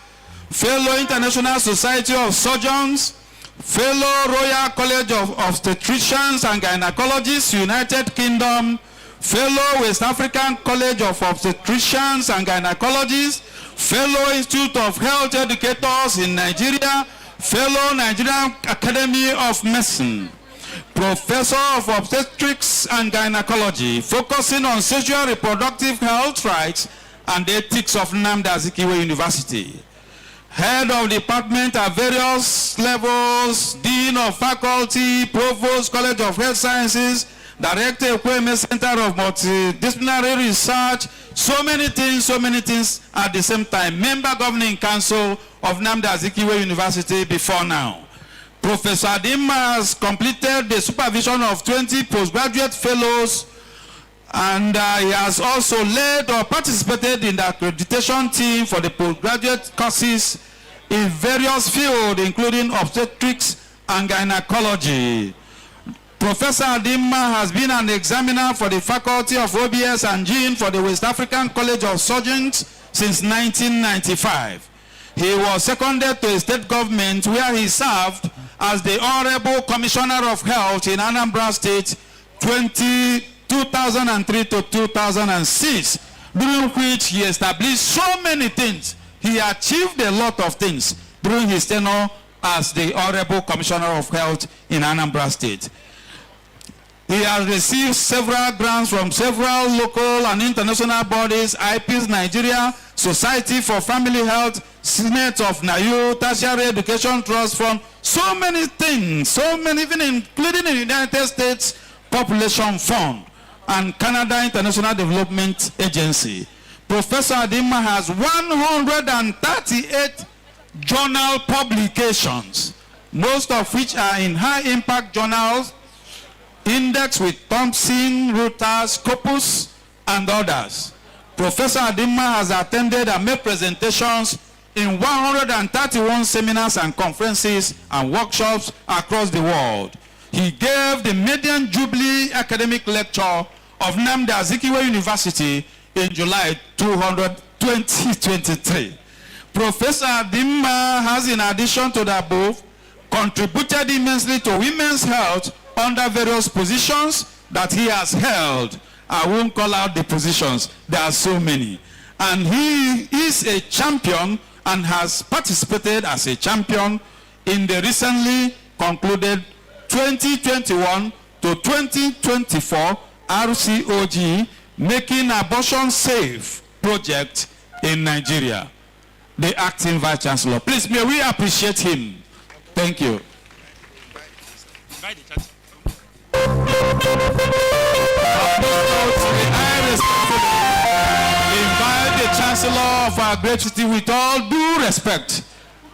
Fellow International Society of Surgeons, Fellow Royal College of Obstetricians and Gynecologists, United Kingdom, Fellow West African College of Obstetricians and Gynecologists, Fellow Institute of Health Educators in Nigeria, Fellow Nigerian Academy of Medicine, Professor of Obstetrics and Gynecology, focusing on sexual reproductive health rights and ethics of Nnamdi Azikiwe University. Head of department at various levels, Dean of Faculty, Provost, College of Health Sciences, Director Ekweme Center of Multidisciplinary Research, so many things at the same time. Member Governing Council of Nnamdi Azikiwe University before now. Professor Adima has completed the supervision of 20 postgraduate fellows, and he has also led or participated in the accreditation team for the postgraduate courses in various fields, including obstetrics and gynecology. Professor Adima has been an examiner for the Faculty of OBS and Gene for the West African College of Surgeons since 1995. He was seconded to a state government where he served as the Honorable Commissioner of Health in Anambra State 2003 to 2006, during which he established so many things. He achieved a lot of things during his tenure as the Honorable Commissioner of Health in Anambra State. He has received several grants from several local and international bodies: IPEACE Nigeria, Society for Family Health, Senate of Nayu, Tertiary Education Trust Fund, so many things, so many, even including the United States Population Fund and Canada International Development Agency. Professor Adima has 138 journal publications, most of which are in high-impact journals, indexed with Thomson, Reuters, Scopus, and others. Professor Adima has attended and made presentations in 131 seminars and conferences and workshops across the world. He gave the Median Jubilee Academic Lecture of Nnamdi Azikiwe University in July 2023. Professor Adima has, in addition to the above, contributed immensely to women's health under various positions that he has held. I won't call out the positions, there are so many. And he is a champion and has participated as a champion in the recently concluded 2021 to 2024 RCOG Making Abortion Safe project in Nigeria. The acting Vice Chancellor. Please, may we appreciate him. Thank you. Invite the Chancellor of our great city with all due respect,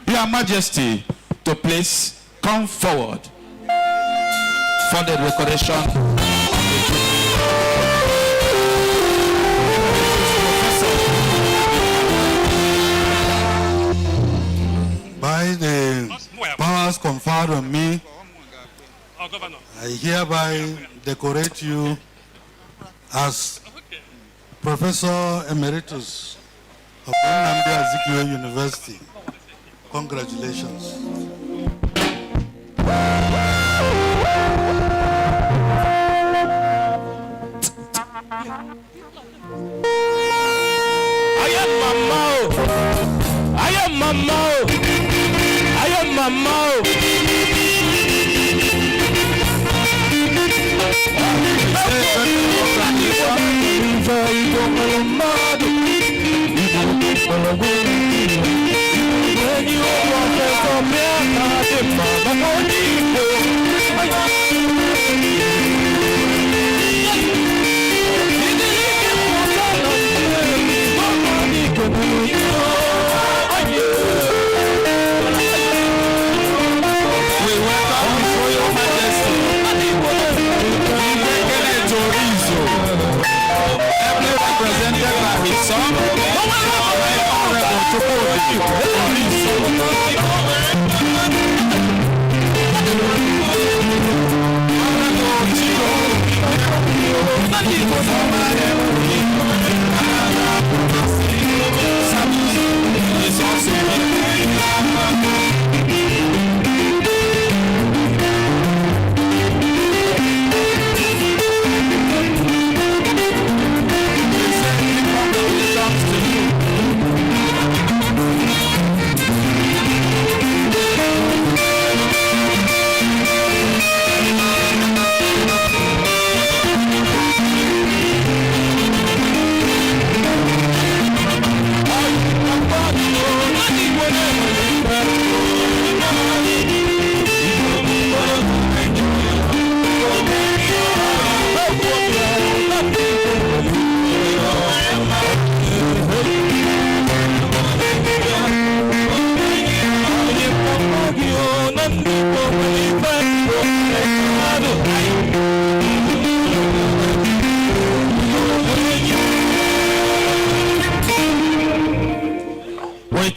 Your Majesty, to please come forward for the recordation. By the powers conferred on me, I hereby decorate you as Professor Emeritus of Nnamdi Azikiwe University. Congratulations. I am Mama.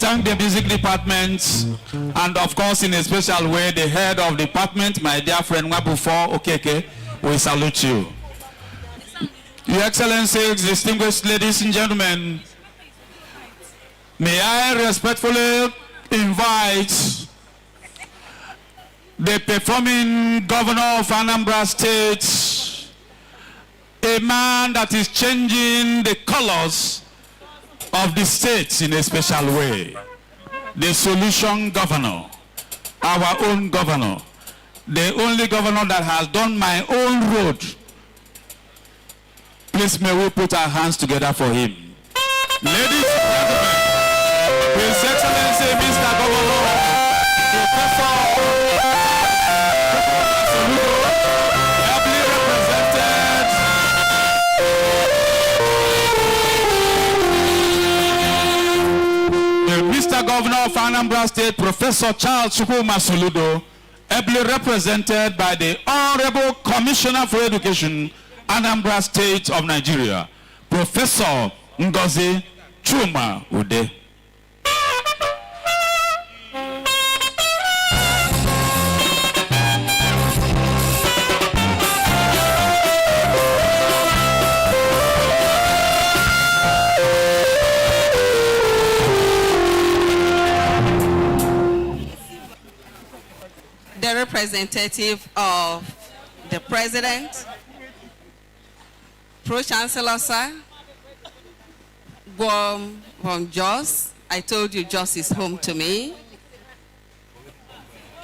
thank the music department and of course in a special way the head of the department, my dear friend Wabufo Okeke. We salute you. Your Excellencies, distinguished ladies and gentlemen, may I respectfully invite the performing governor of Anambra State, a man that is changing the colors of the state in a special way. The solution governor, our own governor, the only governor that has done my own road. Please may we put our hands together for him. Ladies and gentlemen, His Excellency Mr. Governor, Professor ably represented Mr. Governor of Anambra State, Professor Charles Chukwuma Soludo, ably represented by the Honorable Commissioner for Education, Anambra State of Nigeria, Professor Ngozi Chuma Ude. The representative of the President, Pro-Chancellor, sir, from Jos. I told you Jos is home to me.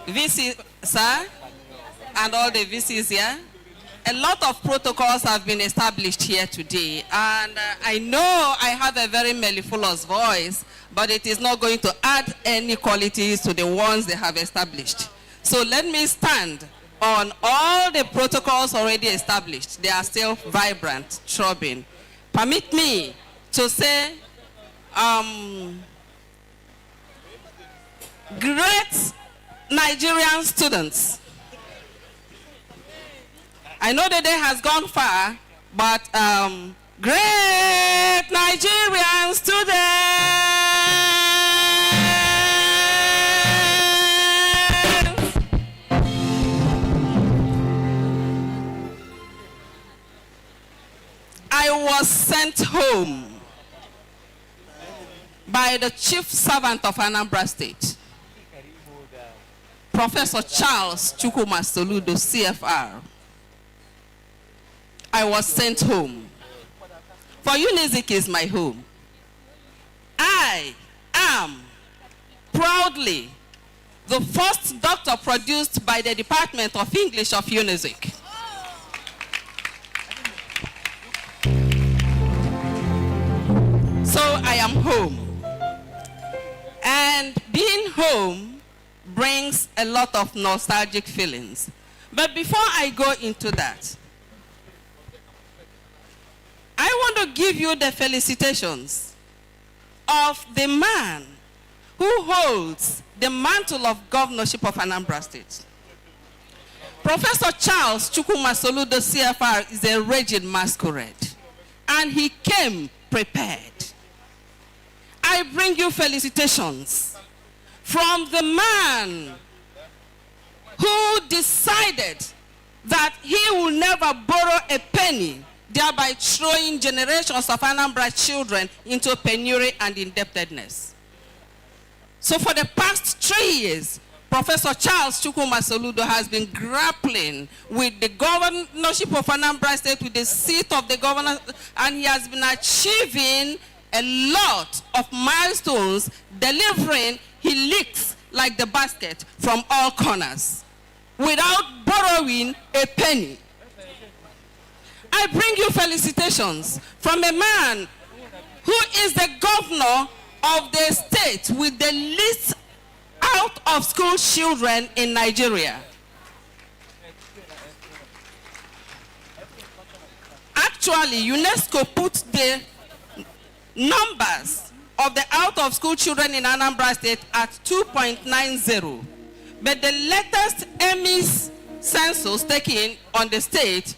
VC, sir, and all the VCs here. A lot of protocols have been established here today, and I know I have a very mellifluous voice, but it is not going to add any qualities to the ones they have established. So let me stand on all the protocols already established. They are still vibrant, throbbing. Permit me to say, great Nigerian students. I know the day has gone far, but great Nigerian students. I was sent home by the chief servant of Anambra State, Professor Charles Chukwuma Soludo, CFR. I was sent home. For Unizik is my home. I am proudly the first doctor produced by the Department of English of Unizik. So I am home. And being home brings a lot of nostalgic feelings. But before I go into that, I want to give you the felicitations of the man who holds the mantle of governorship of Anambra State. Professor Charles Chukwuma Soludo, CFR, is a raging masquerade, and he came prepared. I bring you felicitations from the man who decided that he will never borrow a penny, thereby throwing generations of Anambra children into penury and indebtedness. So for the past 3 years, Professor Charles Chukwuma Soludo has been grappling with the governorship of Anambra State, with the seat of the governor, and he has been achieving a lot of milestones, delivering he leaks like the basket from all corners without borrowing a penny. I bring you felicitations from a man who is the governor of the state with the least out of school children in Nigeria. Actually, UNESCO put the numbers of the out of school children in Anambra State at 2.90. But the latest EMIS census taken on the state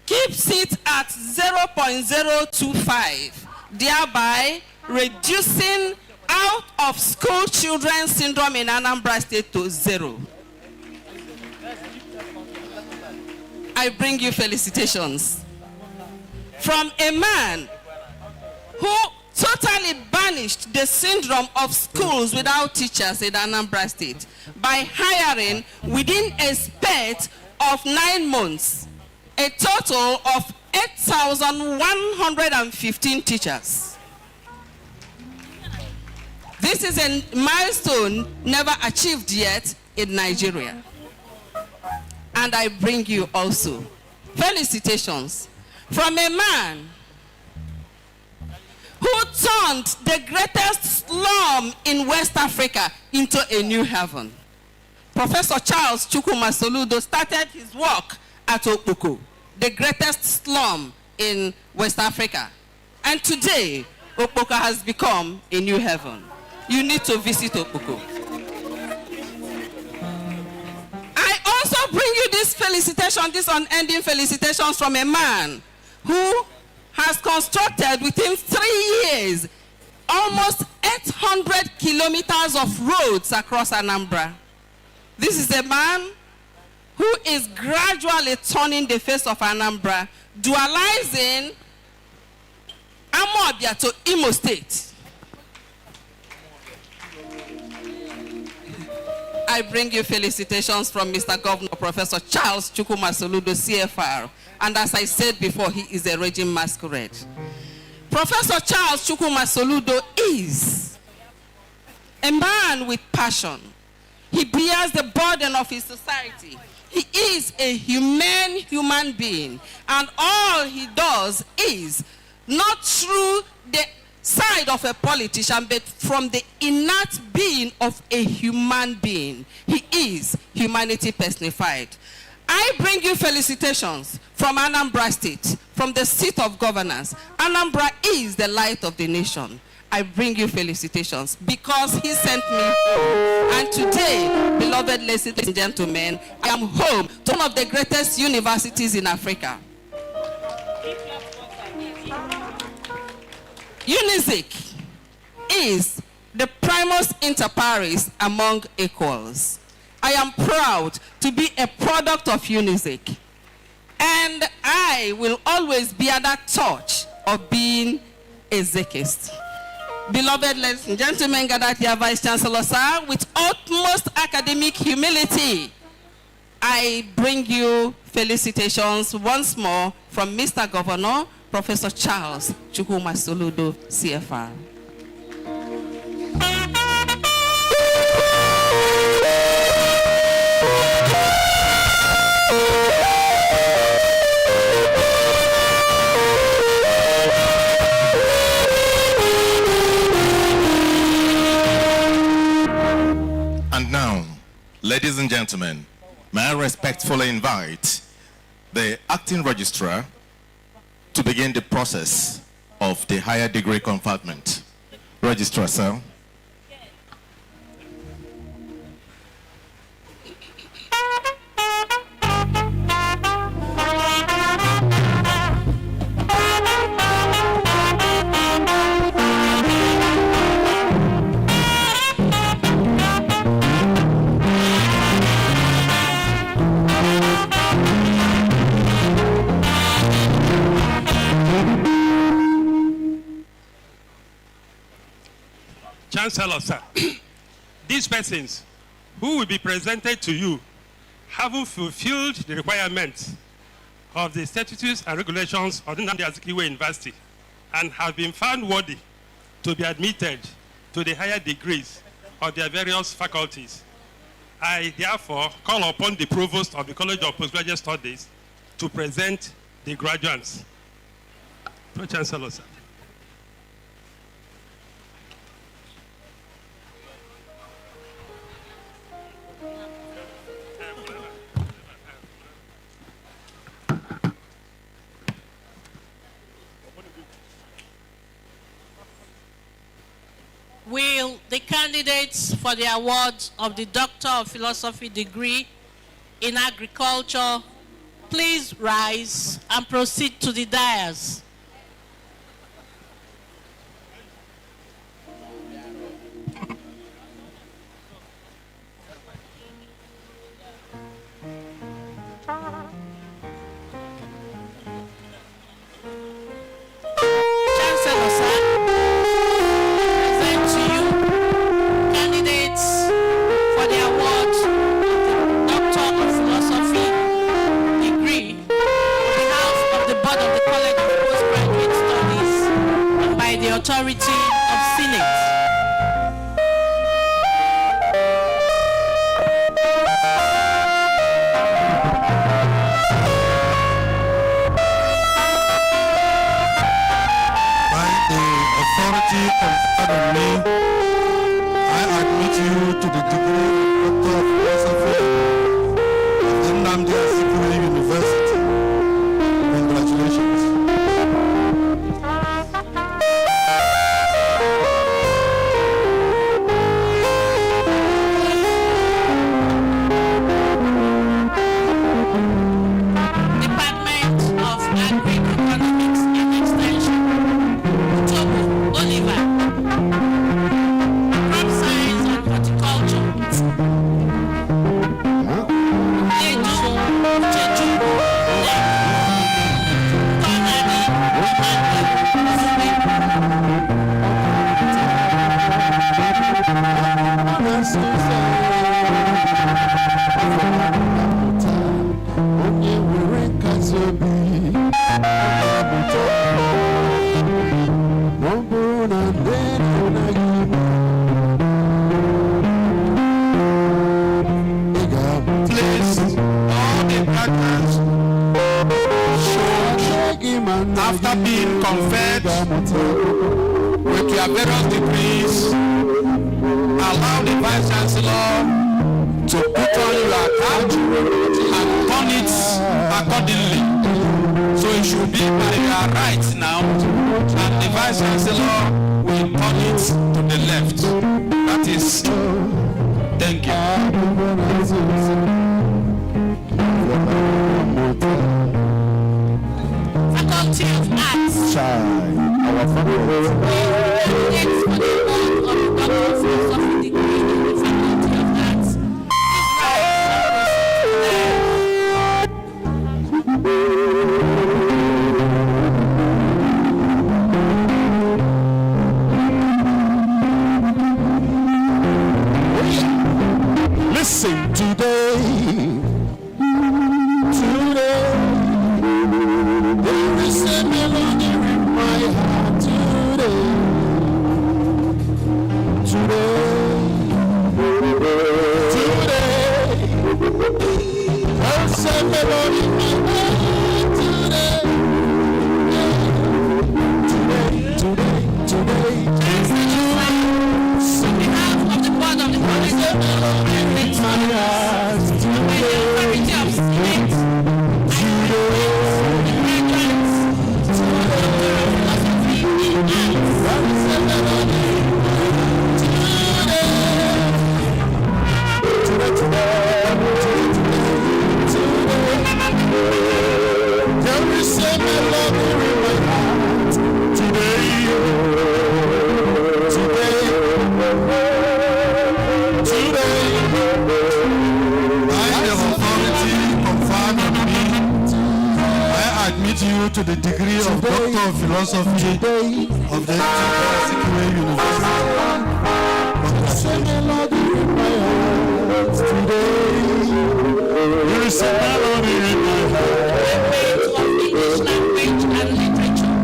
keeps it at 0.025, thereby reducing out of school children syndrome in Anambra State to 0. I bring you felicitations from a man who totally banished the syndrome of schools without teachers in Anambra State by hiring within a spate of 9 months a total of 8,115 teachers. This is a milestone never achieved yet in Nigeria. And I bring you also felicitations from a man who turned the greatest slum in West Africa into a new heaven. Professor Charles Chukwuma Soludo started his work at Okpoko, the greatest slum in West Africa. And today, Okpoko has become a new heaven. You need to visit Okpoko. I also bring you this felicitation, this unending felicitations from a man who has constructed within 3 years almost 800 kilometers of roads across Anambra. This is a man who is gradually turning the face of Anambra, dualizing Amobia to Imo State. I bring you felicitations from Mr. Governor, Professor Charles Chukwuma Soludo, CFR. And as I said before, he is a raging masquerade. Professor Charles Chukwuma Soludo is a man with passion. He bears the burden of his society. He is a humane human being. And all he does is not through the side of a politician, but from the innate being of a human being. He is humanity personified. I bring you felicitations from Anambra State, from the seat of governance. Anambra is the light of the nation. I bring you felicitations because he sent me home. And today, beloved ladies and gentlemen, I am home to one of the greatest universities in Africa. Unizik is the primus inter pares among equals. I am proud to be a product of Unizik. And I will always be at that touch of being a Zekist. Beloved ladies and gentlemen, gathered here, Vice Chancellor, sir, with utmost academic humility, I bring you felicitations once more from Mr. Governor, Professor Charles Chukwuma Soludo, CFR. And now, ladies and gentlemen, may I respectfully invite the acting registrar to begin the process of the higher degree conferment. Registrar, sir. Chancellor, sir, these persons who will be presented to you haven't fulfilled the requirements of the statutes and regulations of the Nnamdi Azikiwe University and have been found worthy to be admitted to the higher degrees of their various faculties. I therefore call upon the Provost of the College of Postgraduate Studies to present the graduates. Pro-Chancellor, sir. Will the candidates for the award of the Doctor of Philosophy degree in agriculture please rise and proceed to the dais? authority of Senate. Authority conferred on me, I admit you to the degree of Doctor of Philosophy of the Nnamdi Azikiwe University. Congratulations. Department of Agri-Economics and Extension. Oliver, crop science and horticulture. After being conferred with your various degrees, allow the Vice Chancellor to put on your card and turn it accordingly. So it should be by your right now, and the Vice Chancellor will turn it to the left. That is, thank you. Faculty of Arts. Our faculty. Candidates for the award of the Doctor of Philosophy degree in the Faculty of Arts. Listen today. There is a melody in my heart today. There's a melody in my heart today. Today. On behalf of the board of the College of Authority of Senate, you to the degree of Doctor of Philosophy of the Azikiwe University. There is a melody in my heart. of English language and literature.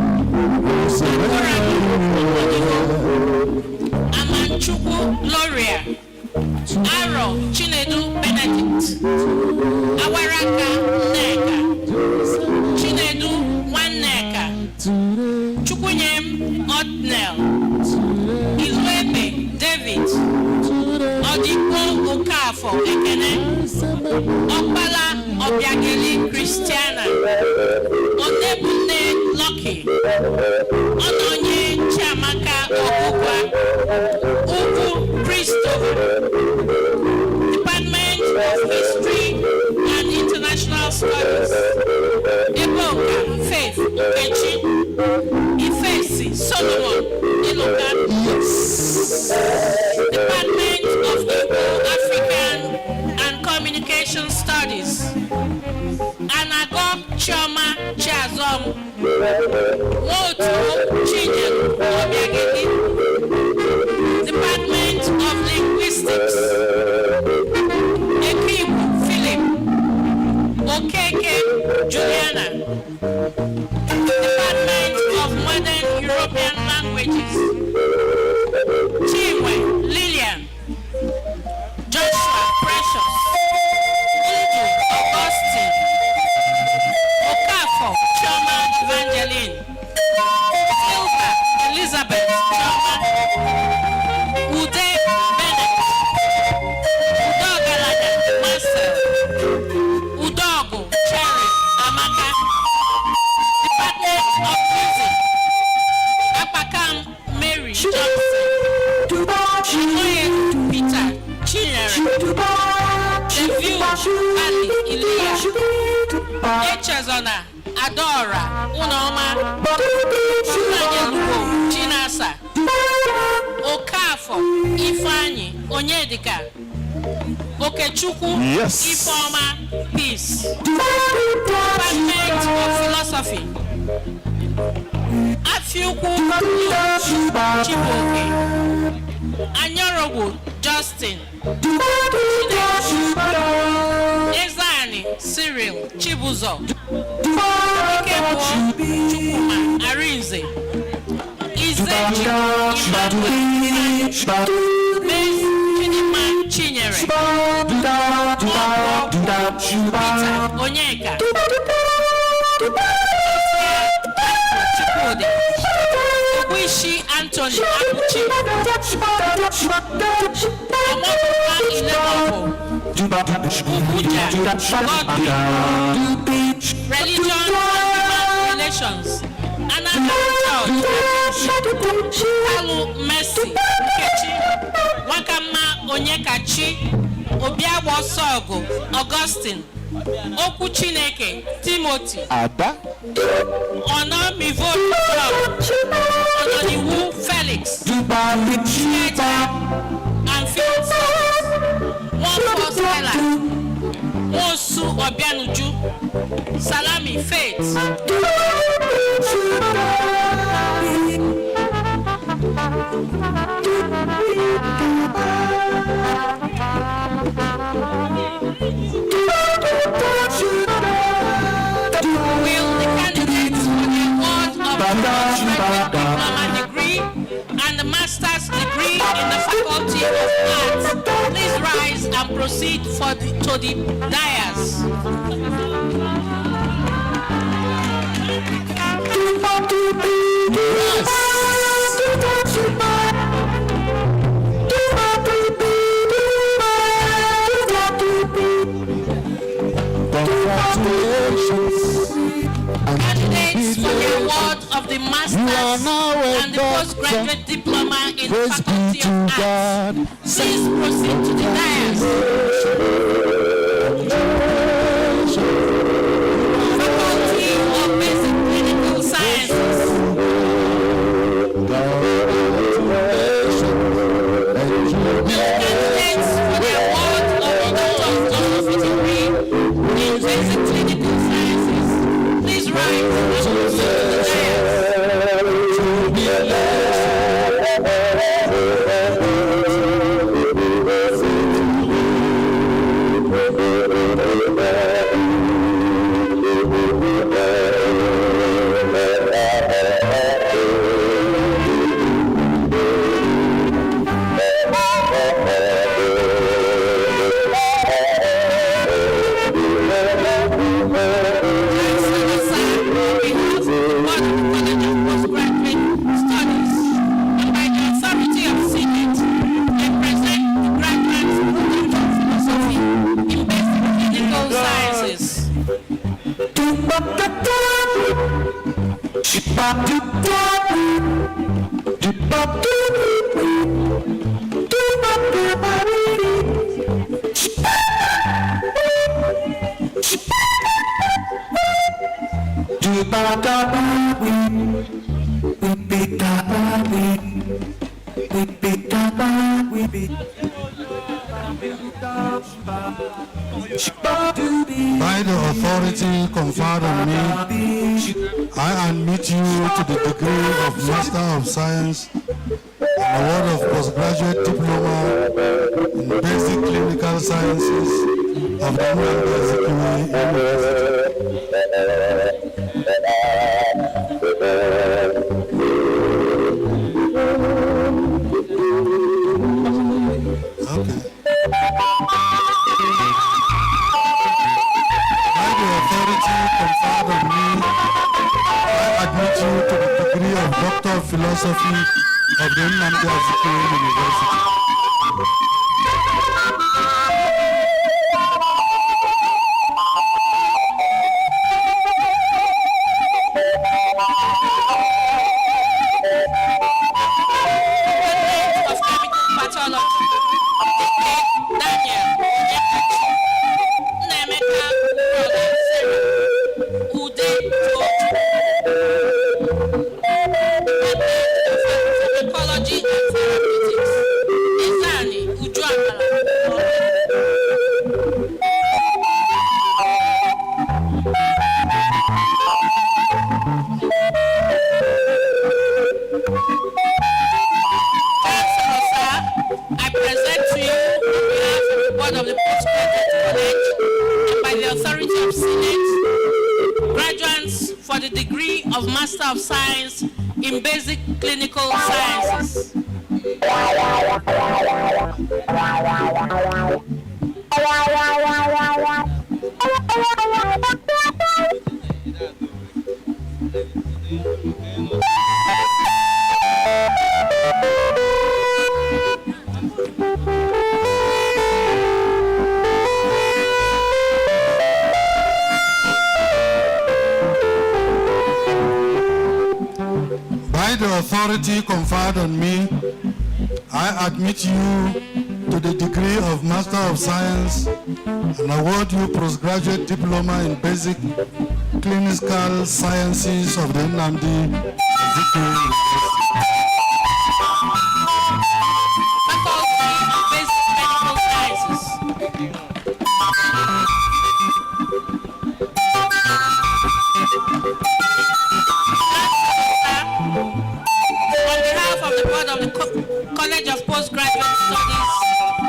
Amanchukwu Gloria, Aro Chinedu Benedict, Awaraka Nneka, Chinedu Nwanneka, Chukwunyem Otnel, Izuebe David, Odikpo Okafo Ekene, Okpala Obiageli Christiana, Odebune Lucky, Ononye Chiamaka Okukwa, Ugu Christopher, Department of History and International Studies, Eboka Faith Ukechi, Ifesi Solomon Iloka, Department of Igbo African and Communication Studies, Anago Chioma Chiazom, Wotu Chinyelu Obiageli, Department of Linguistics, Ekribu Philip, Okeke Juliana, Department of Modern European Languages, Adora, Unoma, Chuanyelugo, Chinasa, Okafo, Ifani, Onyedika, Okechukwu, Yes. Ifeoma, Peace, Department of Philosophy, Afiukwu, Chibuoke, Anyorogu, Justin, Ezani, Cyril, Chibuzo, Ikebo, Chukwuma, Arinze, Izechi, Emmanuel, Mez, Chidima, Chinyere, Peter, Onyeka, Chikwudi, Wishi Anthony Abuchi, Omokupa Ilemopo, Ubuja, Godwin, Religion and Human Relations, Ananda George, Alu Mercy, Kechi, Wakama Onyekachi, Obiagbo Sogo, Augustine, Okwu Chineke, Timothy, Ada. Honor Mivo Onodiwu Felix, Theater and Film Studies, One Stella, Osu Obianuju, Salami Faith, will the candidates for the award of the graduate diploma degree and the master's degree in the Faculty of Arts please rise and proceed to the dais. Candidates for the award of the master's and the postgraduate diploma in the Faculty of Arts, please proceed to the dais. Faculty of Basic Clinical Sciences. Candidates for the award of the Doctor of Philosophy degree in Basic Clinical Sciences, please rise and proceed to the dais. By the authority conferred on me, I admit you to the degree of Master of Science and award of postgraduate diploma in Basic Clinical Sciences of the Nnamdi Azikiwe University. Okay. By the authority conferred on me, I admit you to the degree of Doctor of Philosophy of the Nnamdi Azikiwe University. Of Chemical Pathology, Daniel, Nnameka, Ude, Doctor of Science in Basic Clinical Sciences. By the authority conferred on me, I admit you to the degree of Master of Science and award you postgraduate diploma in Basic Clinical Sciences of the Nnamdi Azikiwe University. Faculty of Basic Medical Sciences. On behalf of the board of the College of Postgraduate Studies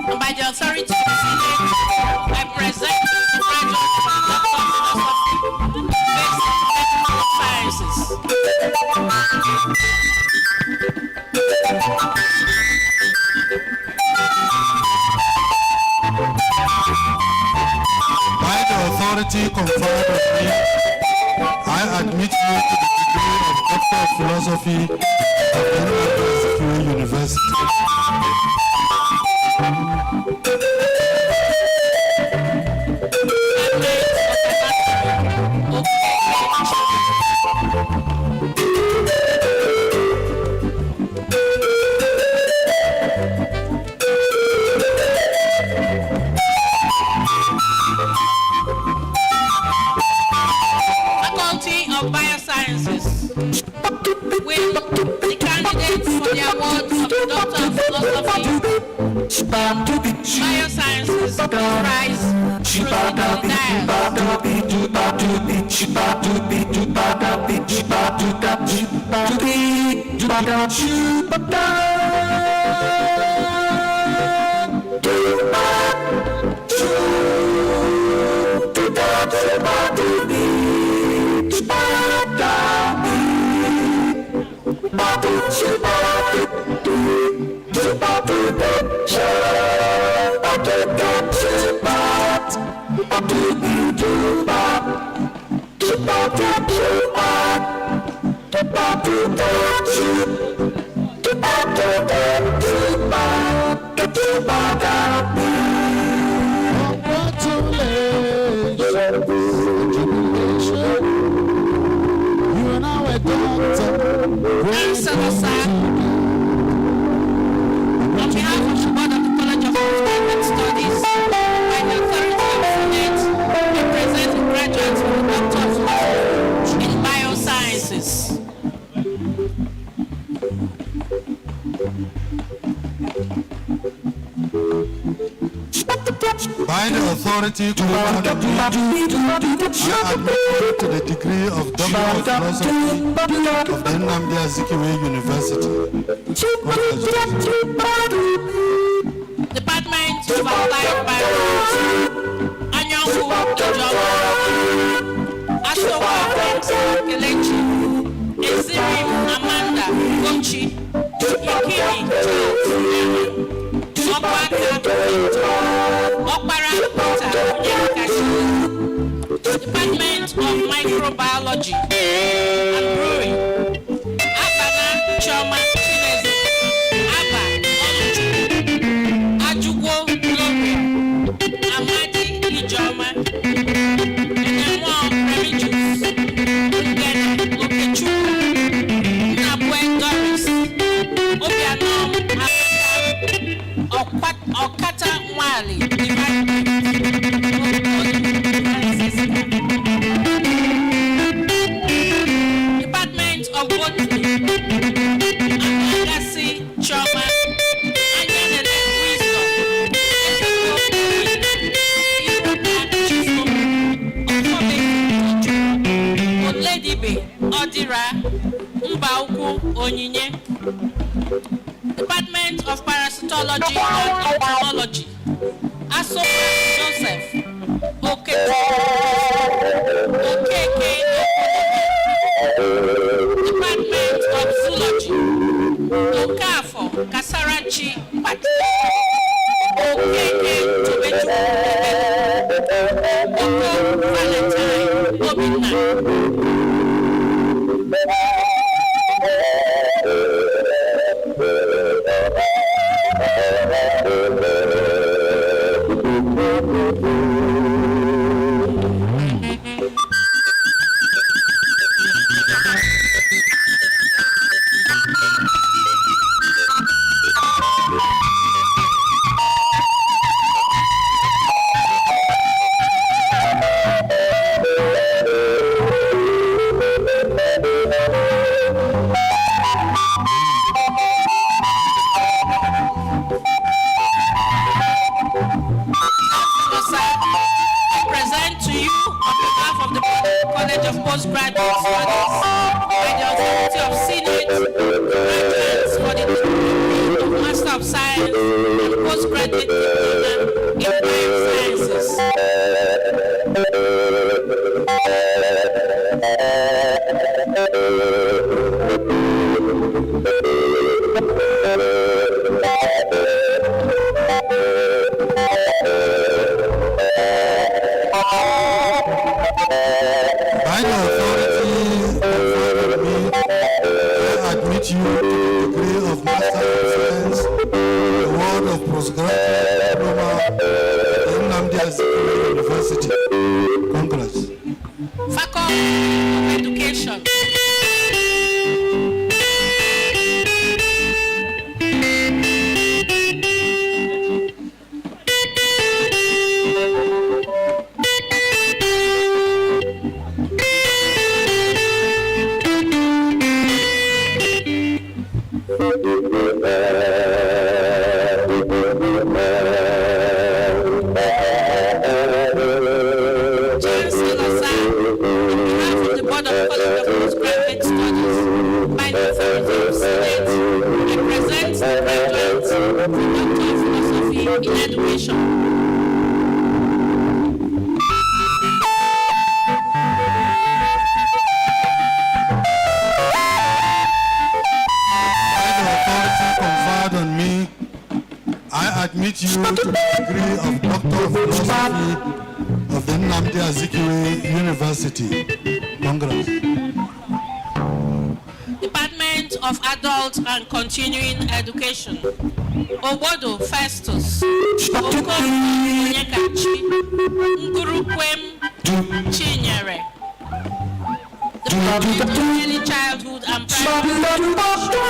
and by the authority of the Senate, I present the graduates of the Doctor of Philosophy, Basic Medical Sciences. By the authority conferred on me, I admit you to the degree of Doctor of Philosophy of the Nnamdi Azikiwe University. Faculty of Biosciences. Will the candidates for the awards of the Doctor of Philosophy, Biosciences, rise through the On behalf of the board of the College of Postgraduate Studies, by the authority of the Senate, I present the graduates of the Doctor of Philosophy in Biosciences. By the authority conferred on me, I admit you to the degree of Doctor of Philosophy of the Nnamdi Azikiwe University. Department of Applied Biology, Anyanwu Ijoma, Asowa Kelechi, Ezirim Amanda Gochi, Ikiri Charles, Okwaka Okpara Peter Onyekachi, Department of Microbiology and Brewing, Abana Chioma Chineze, Aba Oluchukwu, Ajugwo Gloria, Amadi Ijoma, Enyemwo Remigius, Ngene Okechukwu, Nnabwe Doris, Obianom Akata, Okata Nwali, Department of Botany, Agassi Choma, Anyanele Wisdom, Oledibe Odira, Mbauku Onyinye. Department of Parasitology and Entomology, Asoka Joseph, Okeke, By the authority conferred on me, I admit you to the degree of Master of Science, the Award of Postgraduate Diploma at Nnamdi Azikiwe University. Congrats. Faculty of Education. Chancellor Sir, on behalf of the Board of College of Postgraduate Studies, by the authority of Senate, I present the graduates of the Doctor of Philosophy in Education. By the authority conferred on me, I admit you to the degree of Doctor of Philosophy of the Nnamdi Azikiwe University. Congrats. Department of Adult and Continuing Education. Obodo Festus. Okom Onyekachi. Ngurukwem Chinyere. Department of Early Childhood and Primary Education.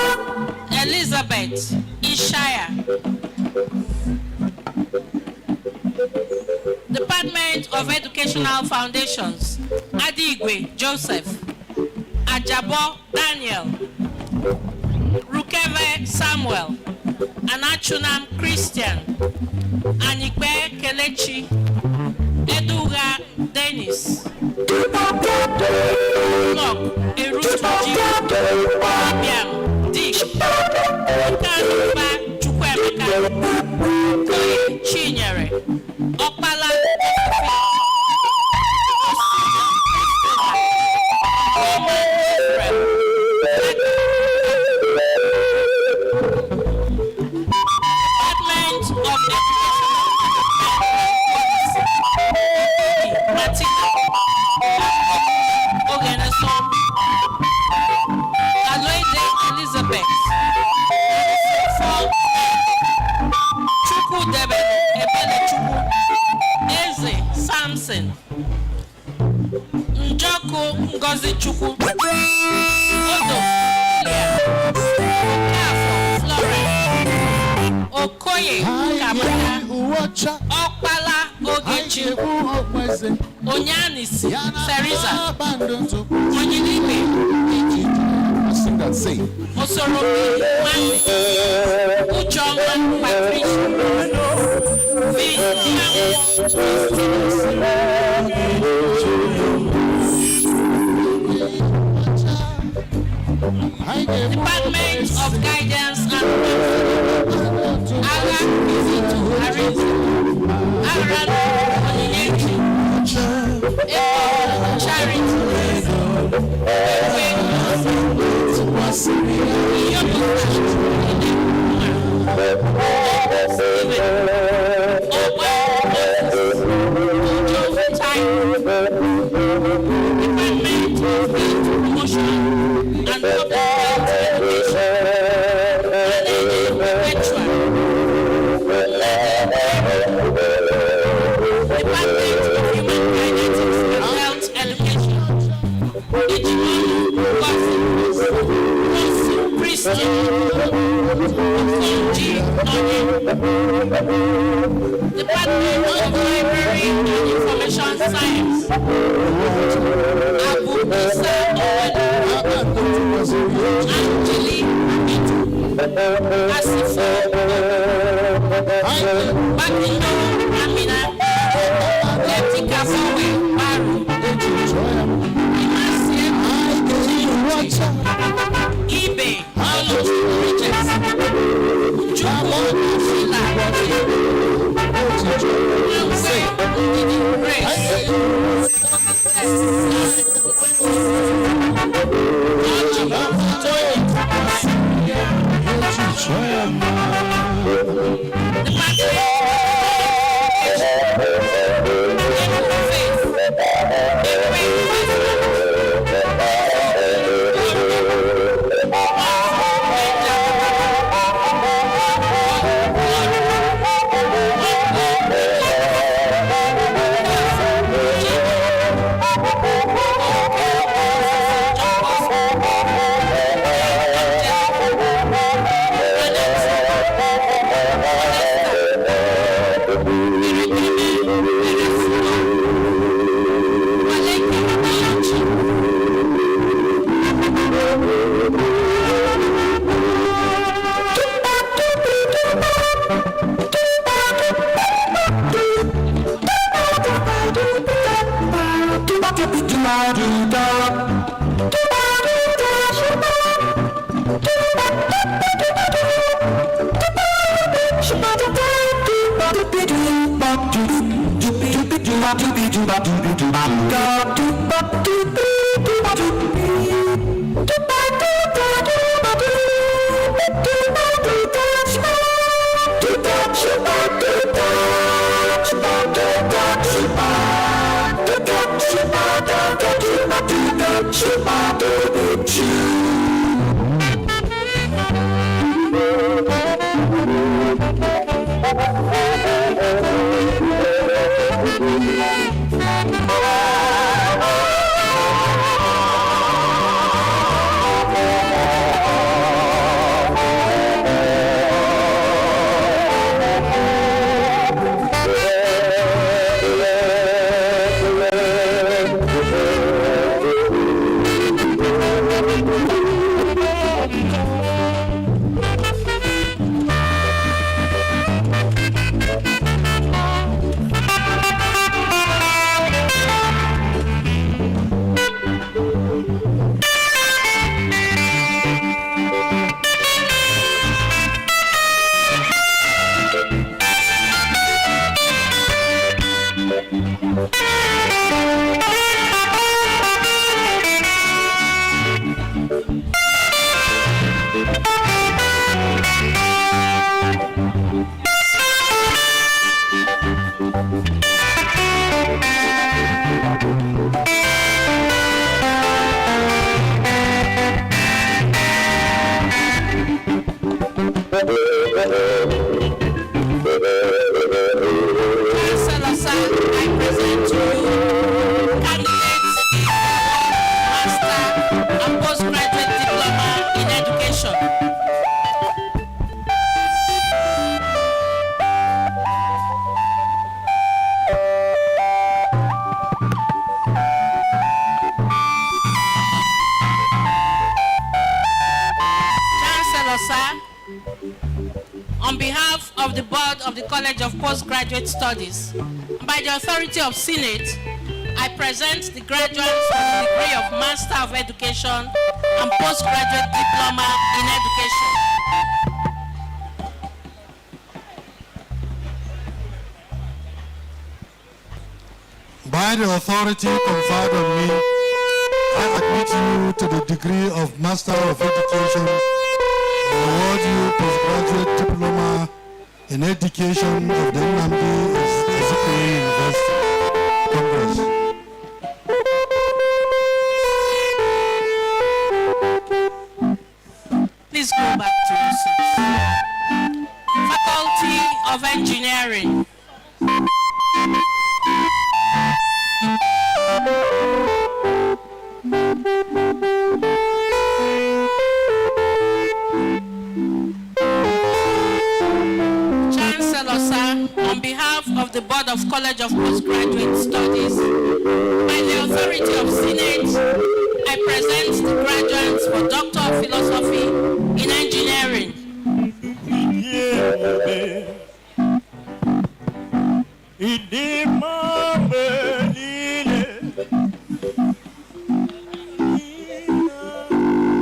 Elizabeth Ishaya. Department of Educational Foundations. Adigwe Joseph. Ajabo Daniel. Rukeve Samuel. Anachunam Christian. Anikbe Kelechi. Eduga Dennis. Lok Erutuji. Abiam Dick. Okanuba Chukwemeka. Koye Chinyere. Okpala Department of Education. Ogeneson. Aloide Elizabeth. Chukwu Debe Ebele Chukwu. Eze Samson. Njoko Ngozi Chukwu. Odo Lea. Okafo Florence. Okoye Kamaka. Okpala Ogechi. Onyanisi Seriza. Onyilibe Osoromi Mane. Uchoma Patricia. Department of Guidance and Counseling. Ara Kizito Arinze. Aran Onyinyechi. Eko Charity. Ewe Iyobuka Steven. Owa Moses. Ujo Tayo. Department of Youth Promotion and Public Health Education. Alede Petra. Department of Human Genetics and Health Education. Ejimonu Ngozi. Ngozi Christian. Okonji Nonye. Department of Library and Information Science. Abu Isa Owelu. Angeli Abitu. Asifo Bakindo Amina. Letika Fowe Baru. Imasie Ibe Oloji Bridges. Chukwu Fila Nwe Ndidi Grace. On behalf of the Board of the College of Postgraduate Studies, by the authority of Senate, I present the graduates of the degree of Master of Education and Postgraduate Diploma in Education. By the authority conferred on me, I admit you to the degree of Master of Education and award you postgraduate diploma in education of the Nnamdi Azikiwe University. Congress. Please go back to your seats. Faculty of Engineering. Chancellor, sir, on behalf of the Board of College of Postgraduate Studies, by the authority of Senate, I present the graduates for Doctor of Philosophy in Engineering.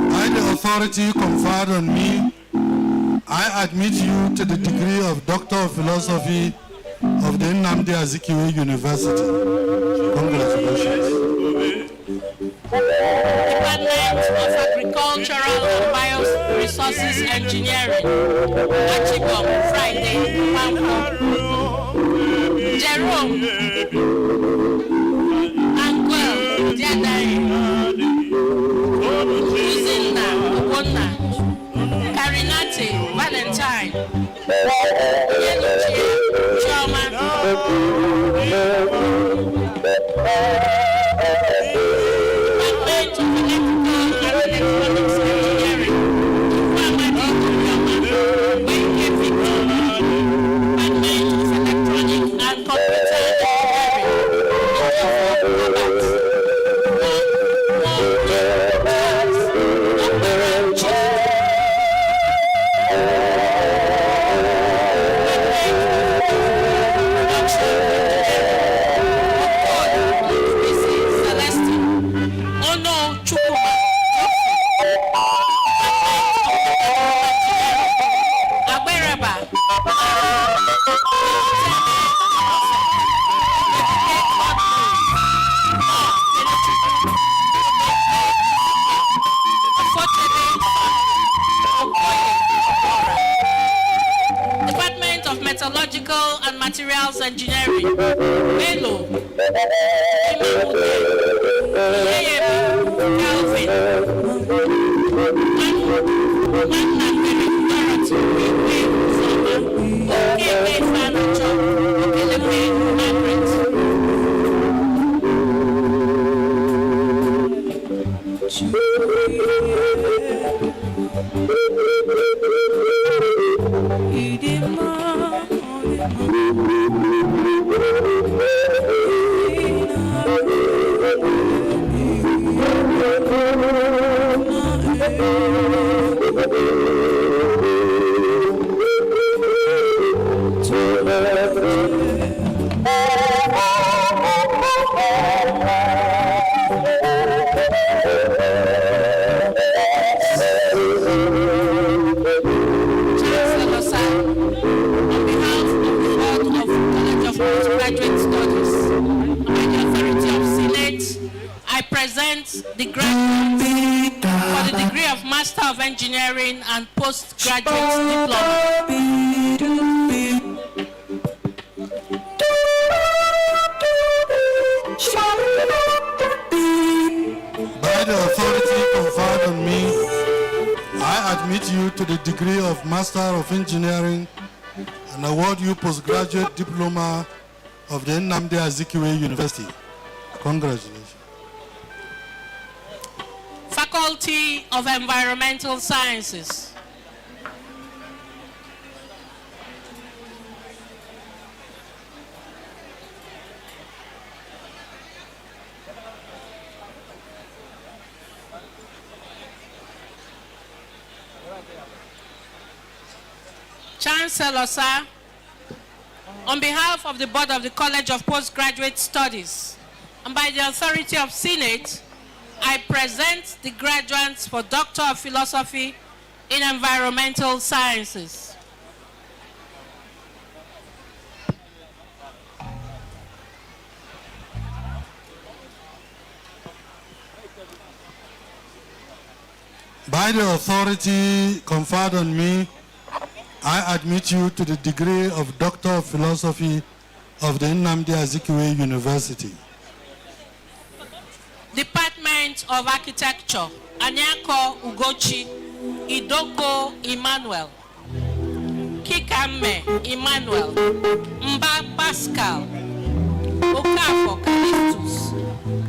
By the authority conferred on me, I admit you to the degree of Doctor of Philosophy of the Nnamdi Azikiwe University. Congratulations. Department of Agricultural and Bioresources Engineering, Achibom, Friday, Pampo. Jerome, Anguel, Diadari, Uzinna, Ubonna, Karinati, Valentine, Yeluchi, Choma, Chemical and Materials Engineering, Bello, Calvin, the graduates for the degree of Master of Engineering and Postgraduate Diploma. By the authority conferred on me, I admit you to the degree of Master of Engineering and award you Postgraduate Diploma of the Nnamdi Azikiwe University. Congratulations. Faculty of Environmental Sciences. Chancellor, sir, on behalf of the Board of the College of Postgraduate Studies and by the authority of Senate, I present the graduates for Doctor of Philosophy in Environmental Sciences. By the authority conferred on me, I admit you to the degree of Doctor of Philosophy of the Nnamdi Azikiwe University. Department of Architecture, Anyako Ugochi, Idoko Emmanuel, Kikame Emmanuel, Mba Pascal, Okafo Callistus,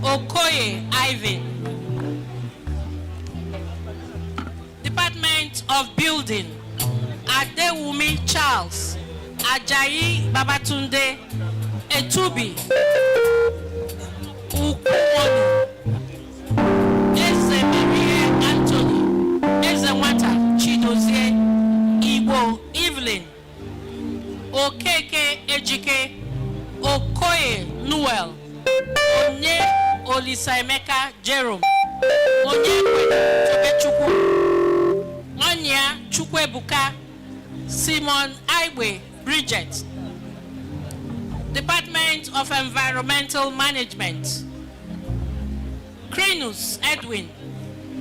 Okoye Ivan. Department of Building, Adewumi Charles, Ajayi Babatunde, Etubi, Ukwonu, Eze Marie Anthony, Eze Nwata Chidozie, Igbo Evelyn, Okeke Ejike, Okoye Noel, Onye Olisaemeka Jerome, Onye Tobechukwu, Onya Chukwebuka, Simon Aiwe Bridget. Department of Environmental Management, Krenus Edwin,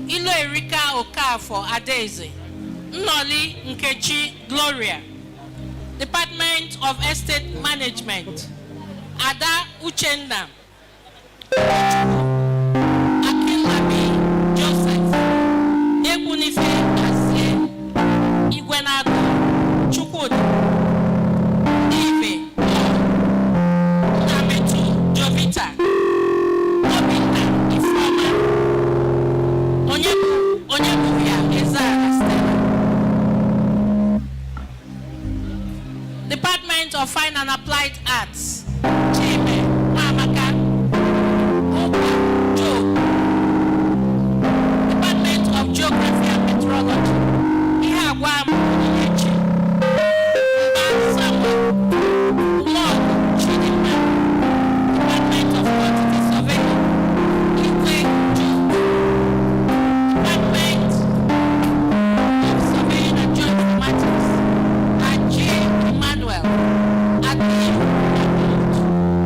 Ilo Erika Okafo Adeze, Nnoli Nkechi Gloria. Department of Estate Management, Ada Uchenda, Akinlabi Joseph, Ebunife Azie, Igwenago Chukwudi, Ive Nnametu Jovita, Obinna Ifeoma, Onyebu ya Ezara Stella. Department of Fine and Applied Arts, Chime Mamaka, Opa Joe. Department of Geography and Meteorology, Ihagwam Onyechi, Mba Samuel, Lord Chidinma. Department of Quantity Surveying, Igwe Joe. Department of Surveying and Geoinformatics, Aji Emmanuel, Adi Mahmoud.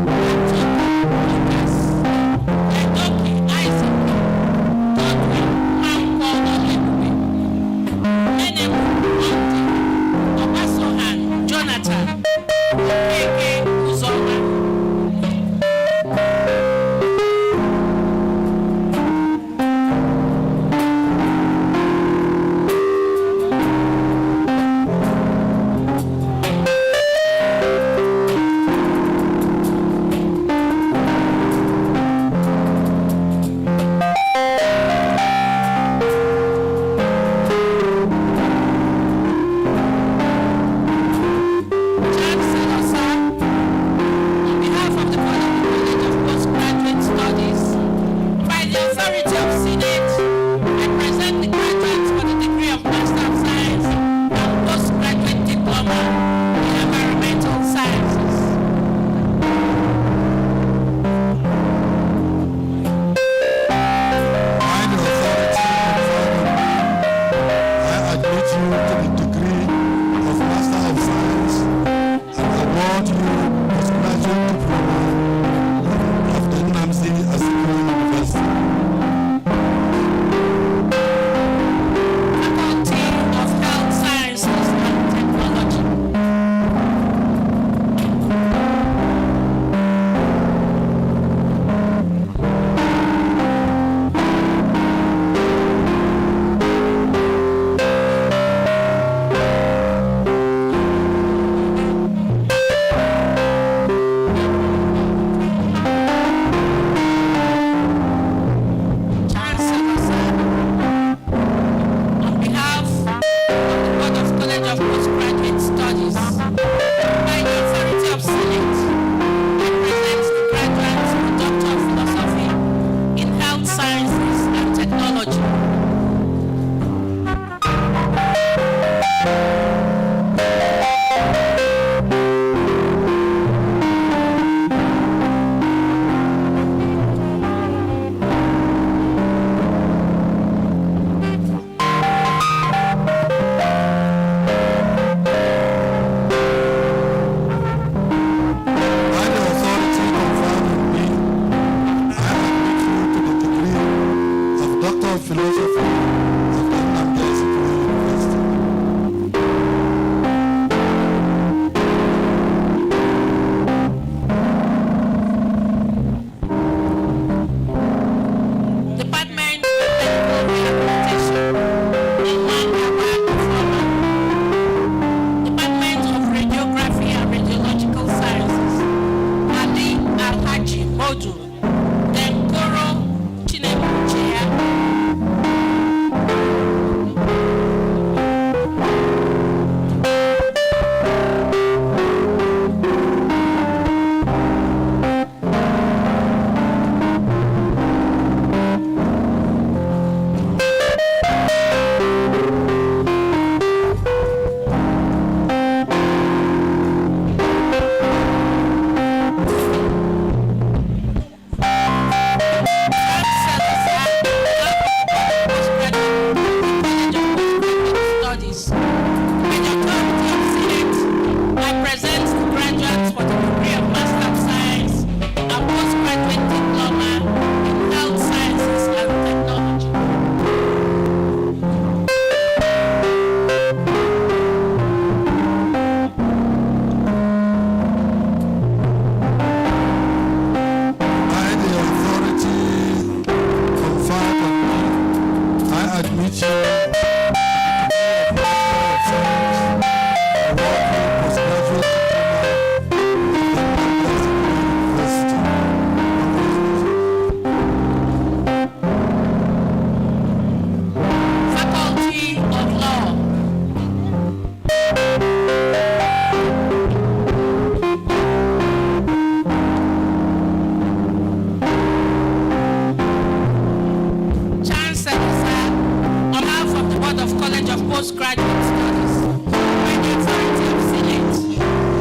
Postgraduate Studies. By the authority of Senate,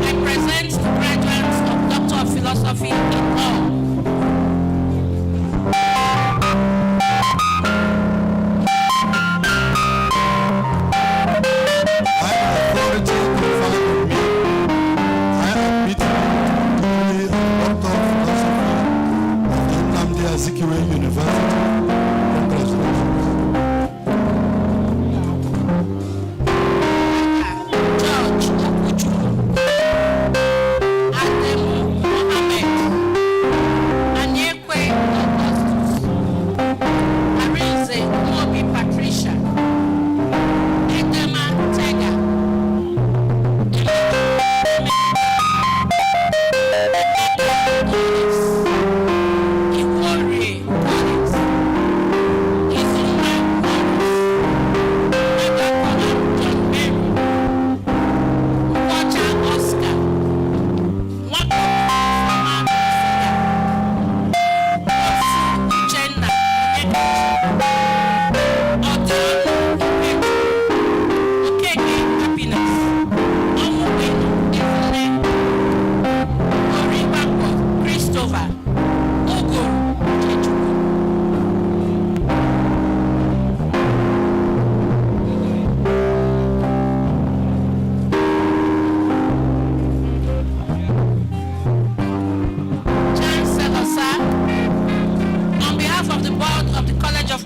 I present the graduates of Doctor of Philosophy in Law. Azikiwe University. George Okuchukwu, Ademu Mohammed, Anyekwe Augustus, Arinze Mobi Patricia, Edema Tega,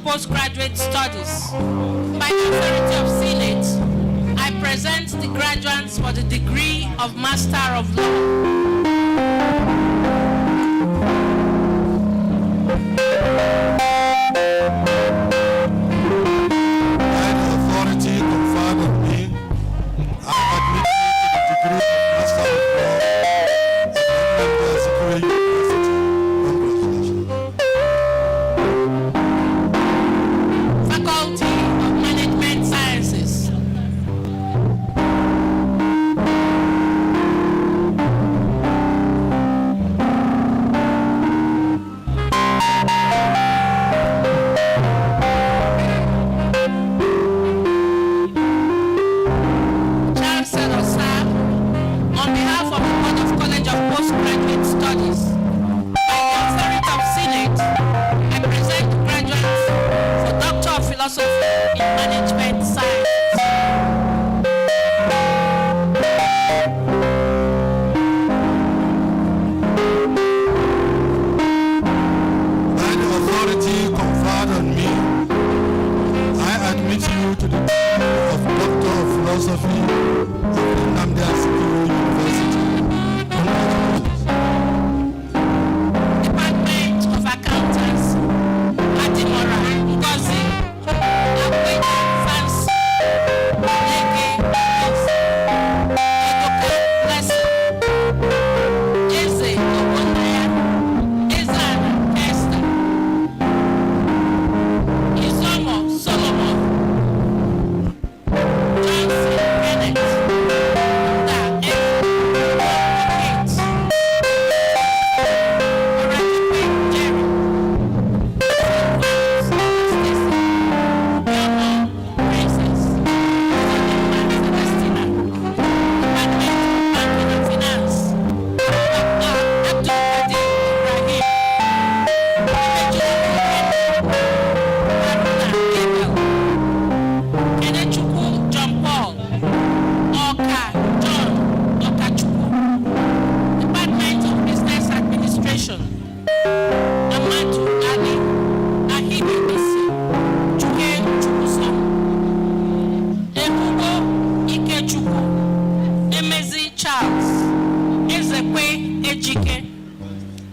Postgraduate Studies. By the authority of Senate, I present the graduates for the degree of Master of Law. Nnamdi Azikiwe University. Department of Accountants, Adimora, Ngozi, Akweda, Fancy, Leke, Edoka, Blessing, Eze, Obonaya, Ezana, Esther, Izomo, Solomon, Johnson, Kenneth,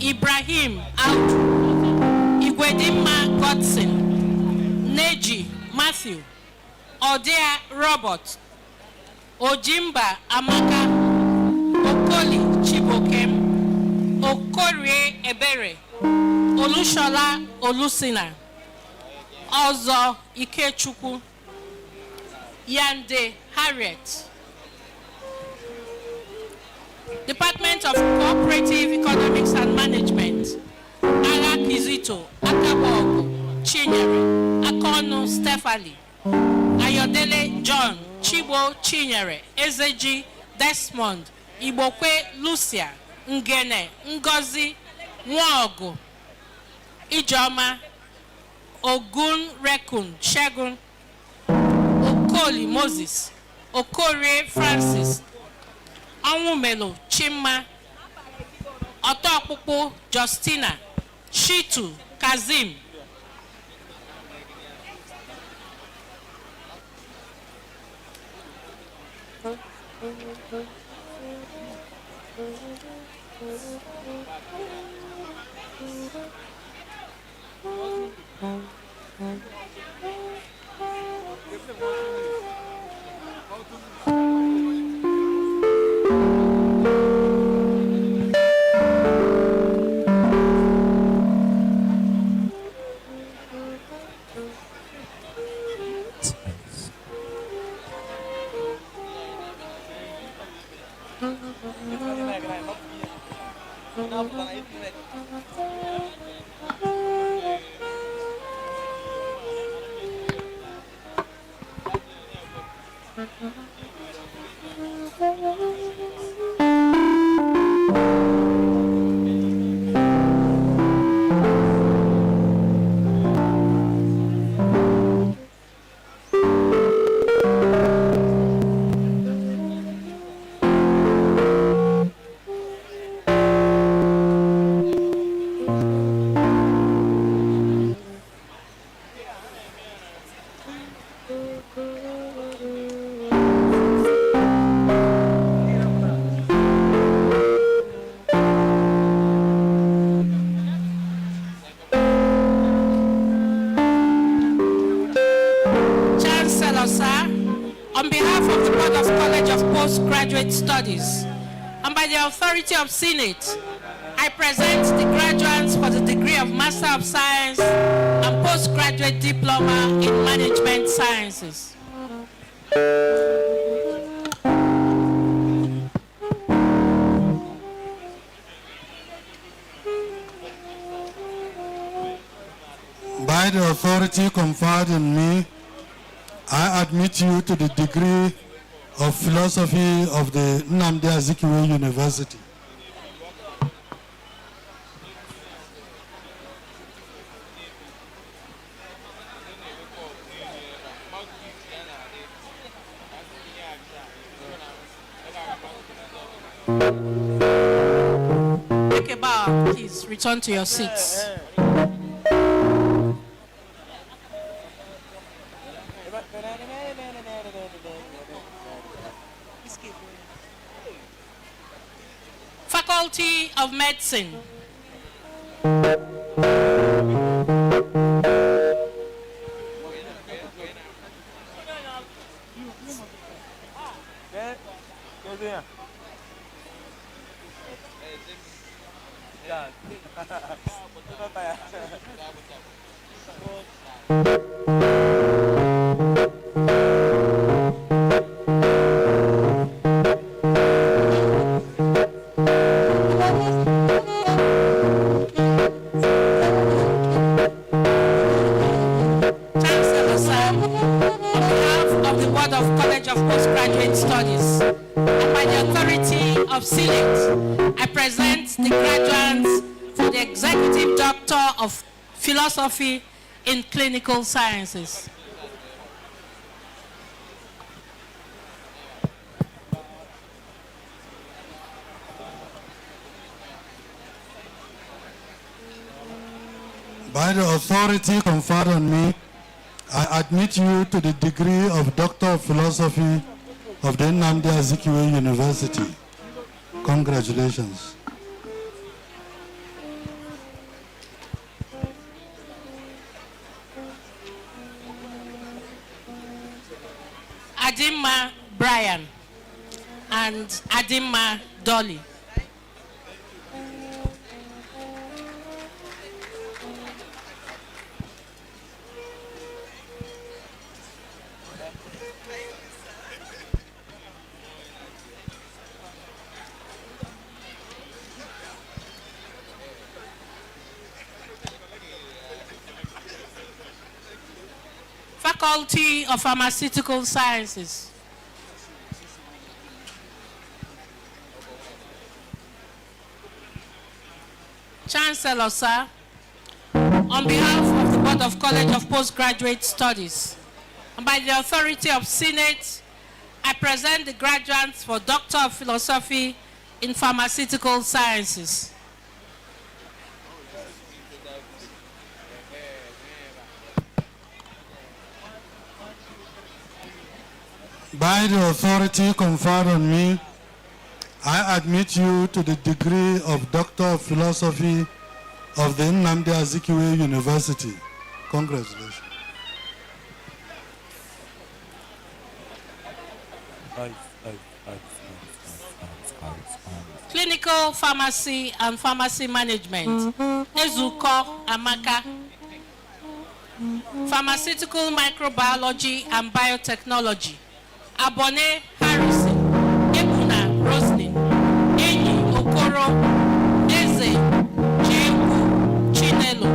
Ibrahim Audu, Igwedimma Godson, Neji Matthew, Odea Robert, Ojimba Amaka, Okoli Chibokem, Okorie Ebere, Olushola Olusina, Ozo Ikechukwu, Yande Harriet. Department of Cooperative Economics and Management, Ara Kizito, Akabogo, Chinyere, Akono Stephanie, Ayodele John, Ochigbo Chinyere, Ezeji Desmond, Igbokwe Lucia, Ngene Ngozi, Nwogu, Ijoma, Ogun Rekun Shegun, Okoli Moses, Okorie Francis, Anwumelo Chima, Otokpupu Justina, Shitu Kazim, on behalf of the Board of College of Postgraduate Studies, and by the authority of Senate, I present the graduates for the degree of Master of Science and Postgraduate Diploma in Management Sciences. By the authority conferred on me, I admit you to the degree of Philosophy of the Nnamdi Azikiwe University. Take a bow, please. Return to your seats. Faculty of Medicine. Philosophy in Clinical Sciences. By the authority conferred on me, I admit you to the degree of Doctor of Philosophy of the Nnamdi Azikiwe University. Congratulations. Adima Brian and Adima Dolly. Faculty of Pharmaceutical Sciences. Chancellor, sir, on behalf of the Board of College of Postgraduate Studies, and by the authority of Senate, I present the graduates for Doctor of Philosophy in Pharmaceutical Sciences. By the authority conferred on me, I admit you to the degree of Doctor of Philosophy of the Nnamdi Azikiwe University. Congratulations. Clinical Pharmacy and Pharmacy Management, Ezuko Amaka. Pharmaceutical Microbiology and Biotechnology, Abone Harrison, Ebuna Roslyn, Enyi Okoro, Eze, Jembu Chinelo,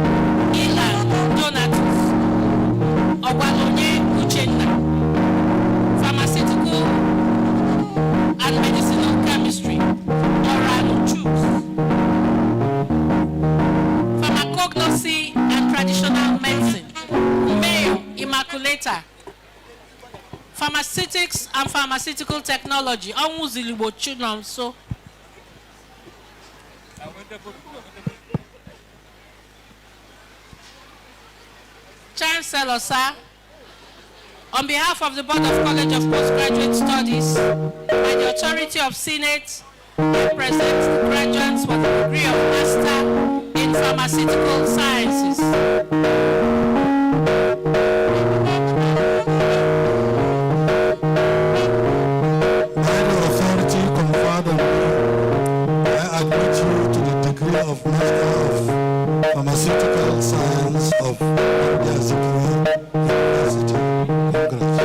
Ilan Donatus, Obalonye Uchenna. Pharmaceutical and Medicinal Chemistry, Oran Chus. Pharmacognosy and Traditional Medicine, Mayo Immaculata. Pharmaceutics and Pharmaceutical Technology, Onwuzilibo Chinonso. Chancellor, sir, on behalf of the Board of College of Postgraduate Studies, by the authority of Senate, I present the graduates for the degree of Master in Pharmaceutical Sciences. Of Master of Pharmaceutical Science of Nnamdi Azikiwe University. Congrats.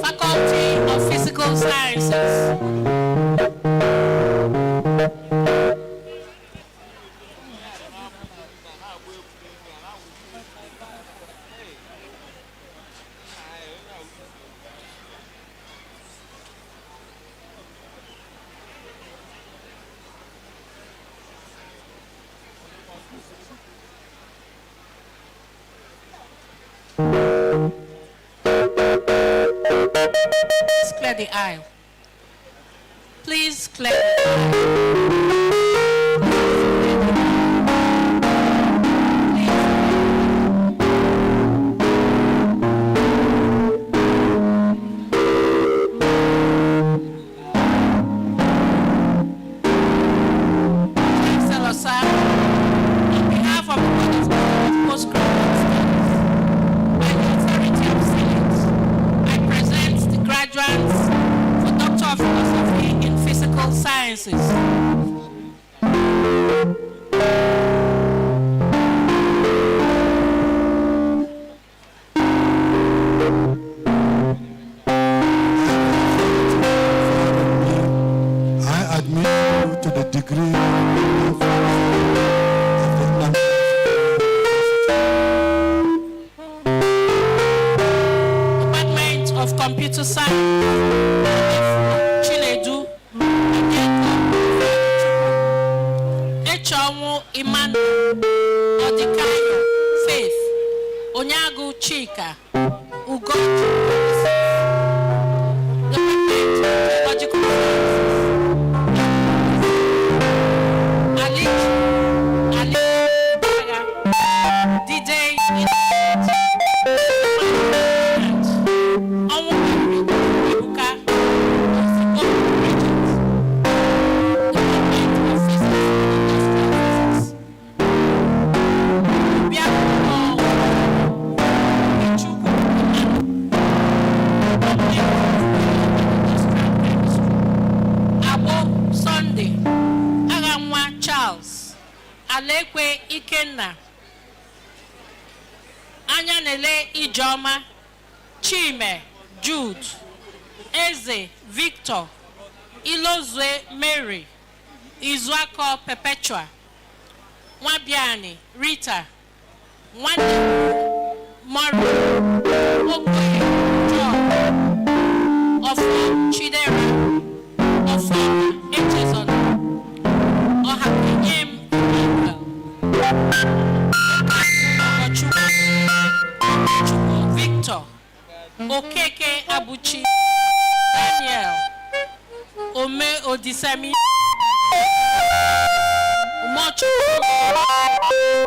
Faculty of Physical Sciences. Please clear the aisle. Please clear the aisle. Chancellor, sir, on behalf of the Board of Postgraduate Studies, by the authority of Senate, I present the graduates for Doctor of Philosophy in Physical Sciences. I admit you to the degree of the Department of Computer Science, Chinedu, Echonwu Emmanuel, Odikayo, Faith, Onyagu Chika, Ugochi, Department of Logical Sciences, Ali Baga, DJ Alekwe Ikenna, Anyanele Ijoma, Chime Jude, Eze Victor, Ilozwe Mary, Izuako Perpetua, Wabiani Rita, Wande Mori, Okoye John, Ofo Chidera, Ofo Echezon, Okeke Abuchi, Daniel Ome Odisemi, Umochu,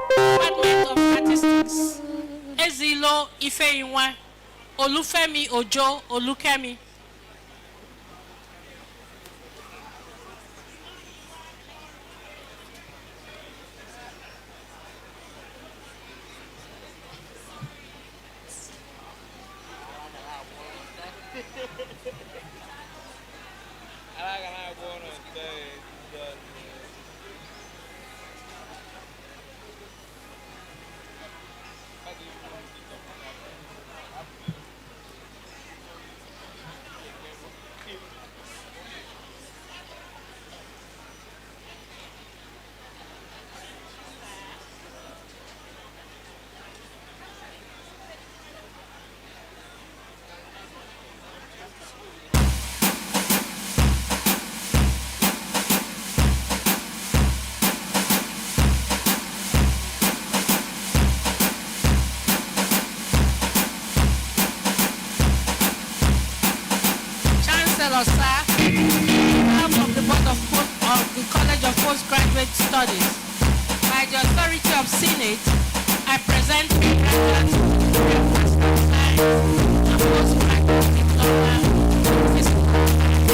Department of Statistics, Ezilo Ifeinwa, Olufemi Ojo Olukemi. Chancellor, sir, on behalf of the Board of the College of Postgraduate Studies, by the authority of Senate, I present the graduates of Master of Science and Postgraduate Diploma in Physical Science.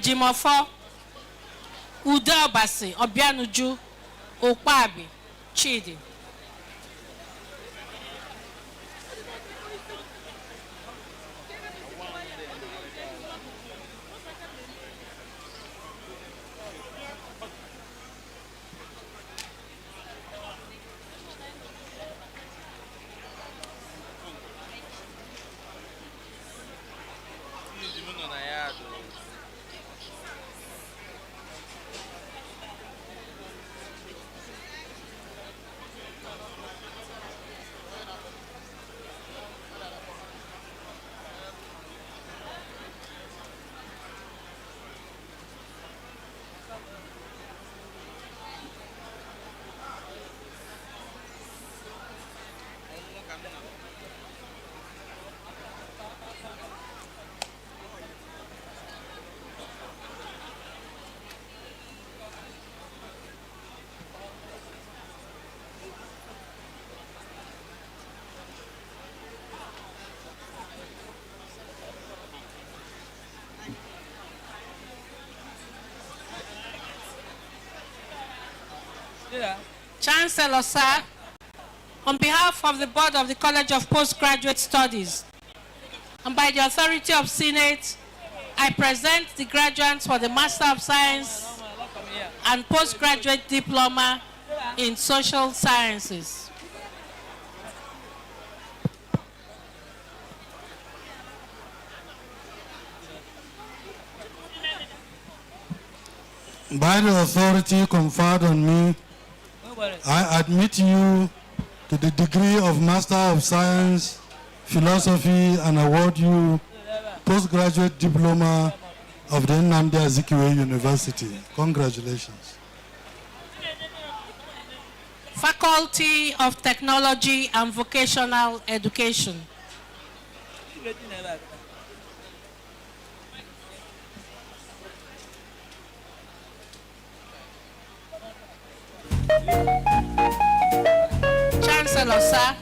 Ejimofo, Udobasi, Obianuju, Okpabi, Chidi. Chancellor, sir, on behalf of the Board of the College of Postgraduate Studies, and by the authority of Senate, I present the graduates for the Master of Science and Postgraduate Diploma in Social Sciences. By the authority conferred on me, I admit you to the degree of Master of Science, Philosophy, and award you postgraduate diploma of the Nnamdi Azikiwe University. Congratulations. Faculty of Technology and Vocational Education. Chancellor, sir,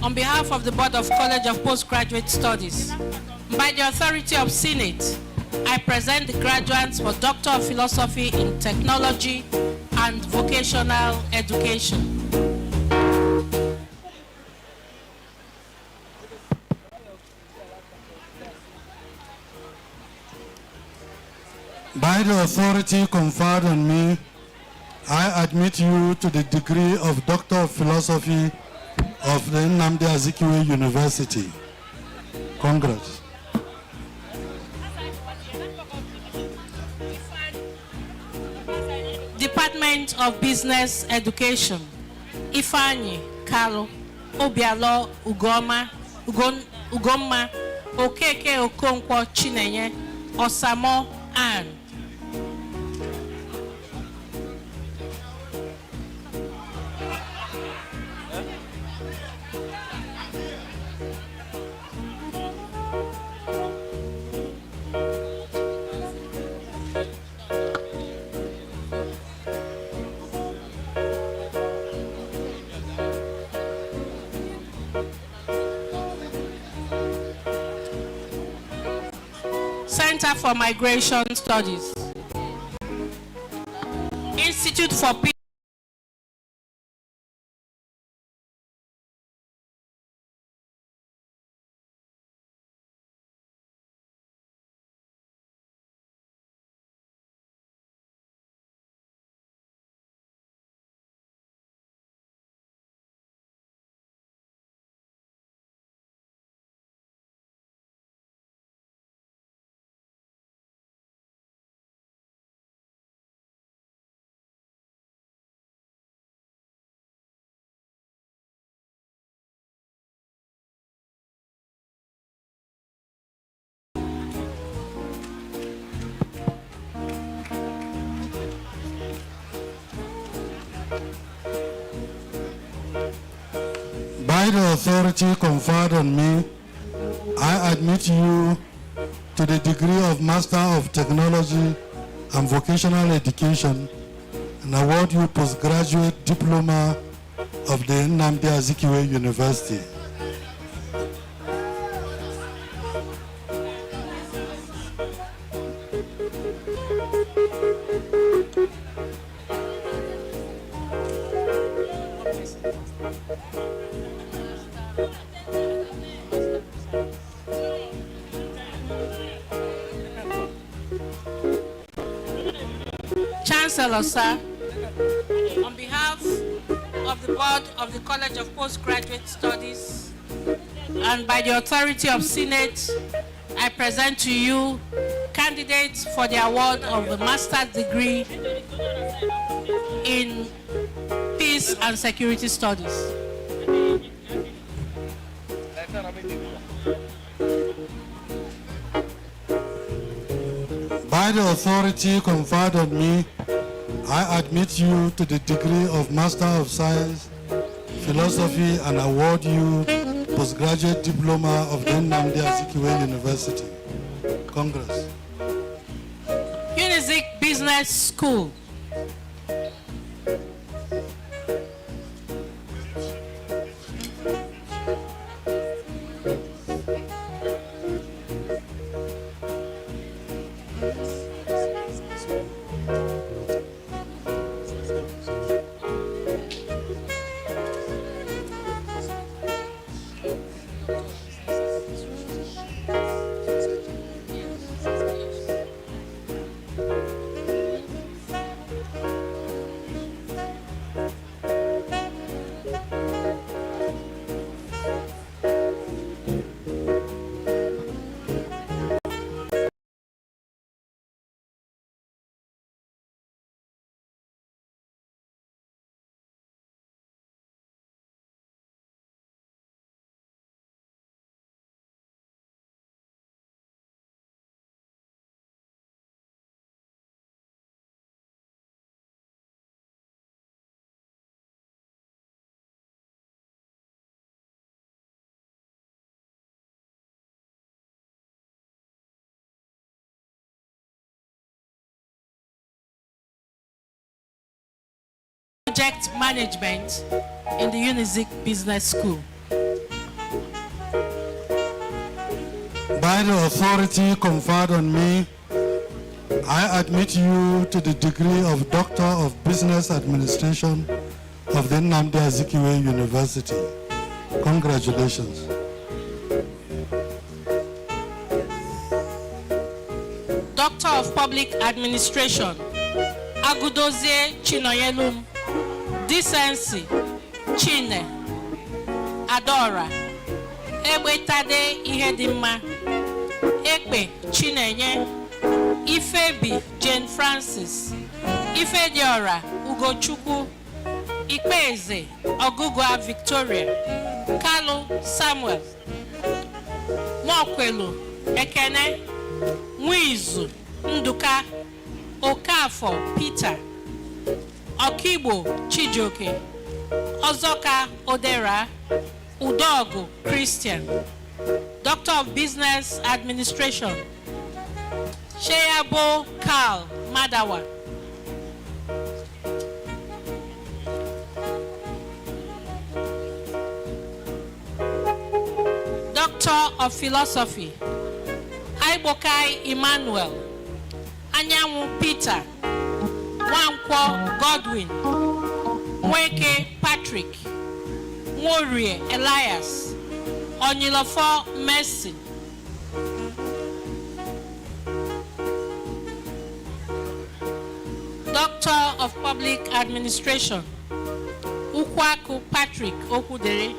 on behalf of the Board of College of Postgraduate Studies, by the authority of Senate, I present the graduates for Doctor of Philosophy in Technology and Vocational Education. By the authority conferred on me, I admit you to the degree of Doctor of Philosophy of the Nnamdi Azikiwe University. Congrats. Department of Business Education. Ifeanyi Kalu, Obialo Ugoma, Okeke Okonkwo Chinenye, Osamo Ann. Center for Migration Studies. Institute for Peace. By the authority conferred on me, I admit you to the degree of Master of Technology and Vocational Education and award you postgraduate diploma of the Nnamdi Azikiwe University. Chancellor, sir, on behalf of the board of the College of Postgraduate Studies and by the authority of Senate, I present to you candidates for the award of the master's degree in Peace and Security Studies. By the authority conferred on me, I admit you to the degree of Master of Science, Philosophy, and award you postgraduate diploma of the Nnamdi Azikiwe University. Congress. Unizik Business School. Project Management in the Unizik Business School. By the authority conferred on me, I admit you to the degree of Doctor of Business Administration of the Nnamdi Azikiwe University. Congratulations. Doctor of Public Administration, Agudozie Chinoyelum. Decency, Chine, Adora, Ebetade Ihedima, Ekpe, Chinenye, Ifebi, Jane Francis, Ifediora, Ugochukwu, Ikpeze, Ogugwa Victoria, Kalu Samuel, Mokwelu, Ekene, Mwizu, Nduka, Okafo, Peter, Okibo Chijoke, Ozoka Odera, Udogo Christian, Doctor of Business Administration, Sheyabo Carl Madawa, Doctor of Philosophy, Aibokai Emmanuel, Anyanwu Peter, Wankwo Godwin, Mweke Patrick, Morie Elias, Onyilofo Mercy, Doctor of Public Administration, Ukwaku Patrick Okudere,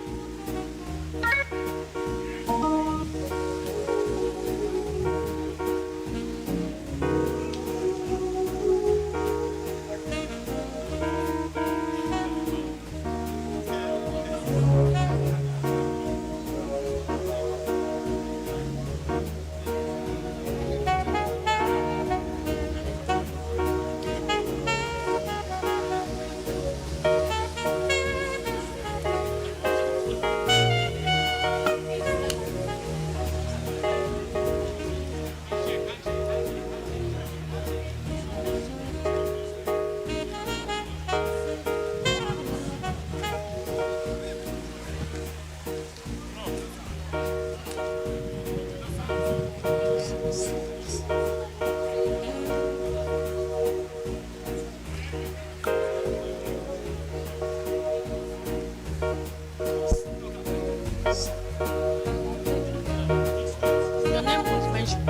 Your name was mentioned.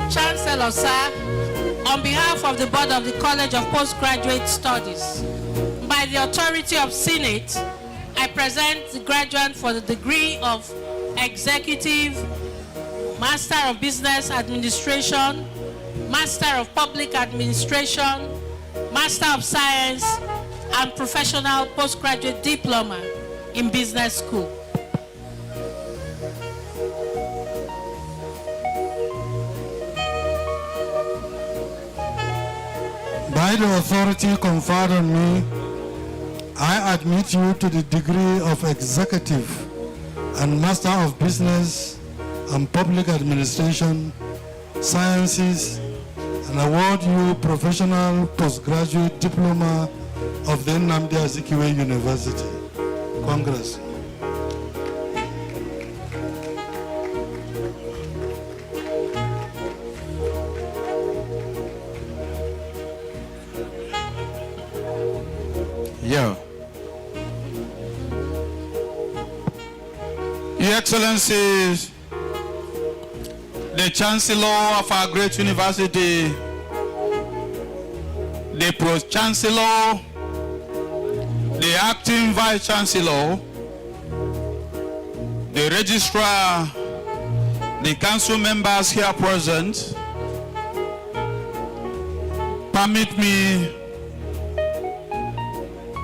Chancellor, sir, on behalf of the Board of the College of Postgraduate Studies, by the authority of Senate, I present the graduate for the degree of Executive, Master of Business Administration, Master of Public Administration, Master of Science, and Professional Postgraduate Diploma in Business School. By the authority conferred on me, I admit you to the degree of Executive and Master of Business and Public Administration Sciences and award you Professional Postgraduate Diploma of the Nnamdi Azikiwe University. Congress. Yeah. Your Excellencies, the Chancellor of our great university, the Pro-Chancellor, the Acting Vice-Chancellor, the Registrar, the Council members here present, permit me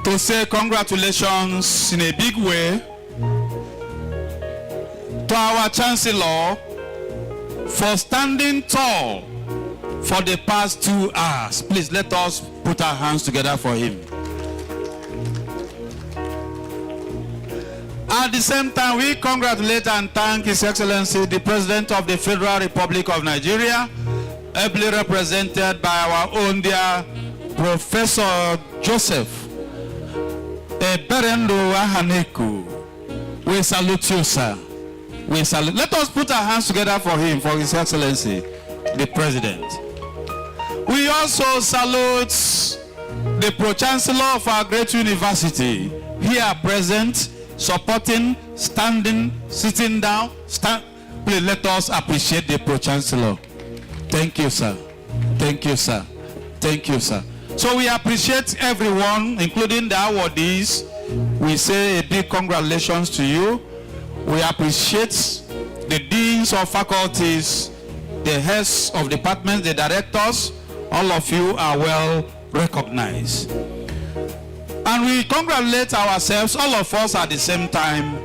to say congratulations in a big way to our Chancellor for standing tall for the past 2 hours. Please let us put our hands together for him. At the same time, we congratulate and thank His Excellency, the President of the Federal Republic of Nigeria, ably represented by our own dear Professor Joseph Berendo Ahaneku. We salute you, sir. We salute. Let us put our hands together for him, for His Excellency, the President. We also salute the Pro-Chancellor of our great university, here present, supporting, standing, sitting down. Please let us appreciate the Pro-Chancellor. Thank you, sir. Thank you, sir. Thank you, sir. So we appreciate everyone, including the awardees. We say a big congratulations to you. We appreciate the deans of faculties, the heads of departments, the directors. All of you are well recognized. And we congratulate ourselves, all of us at the same time,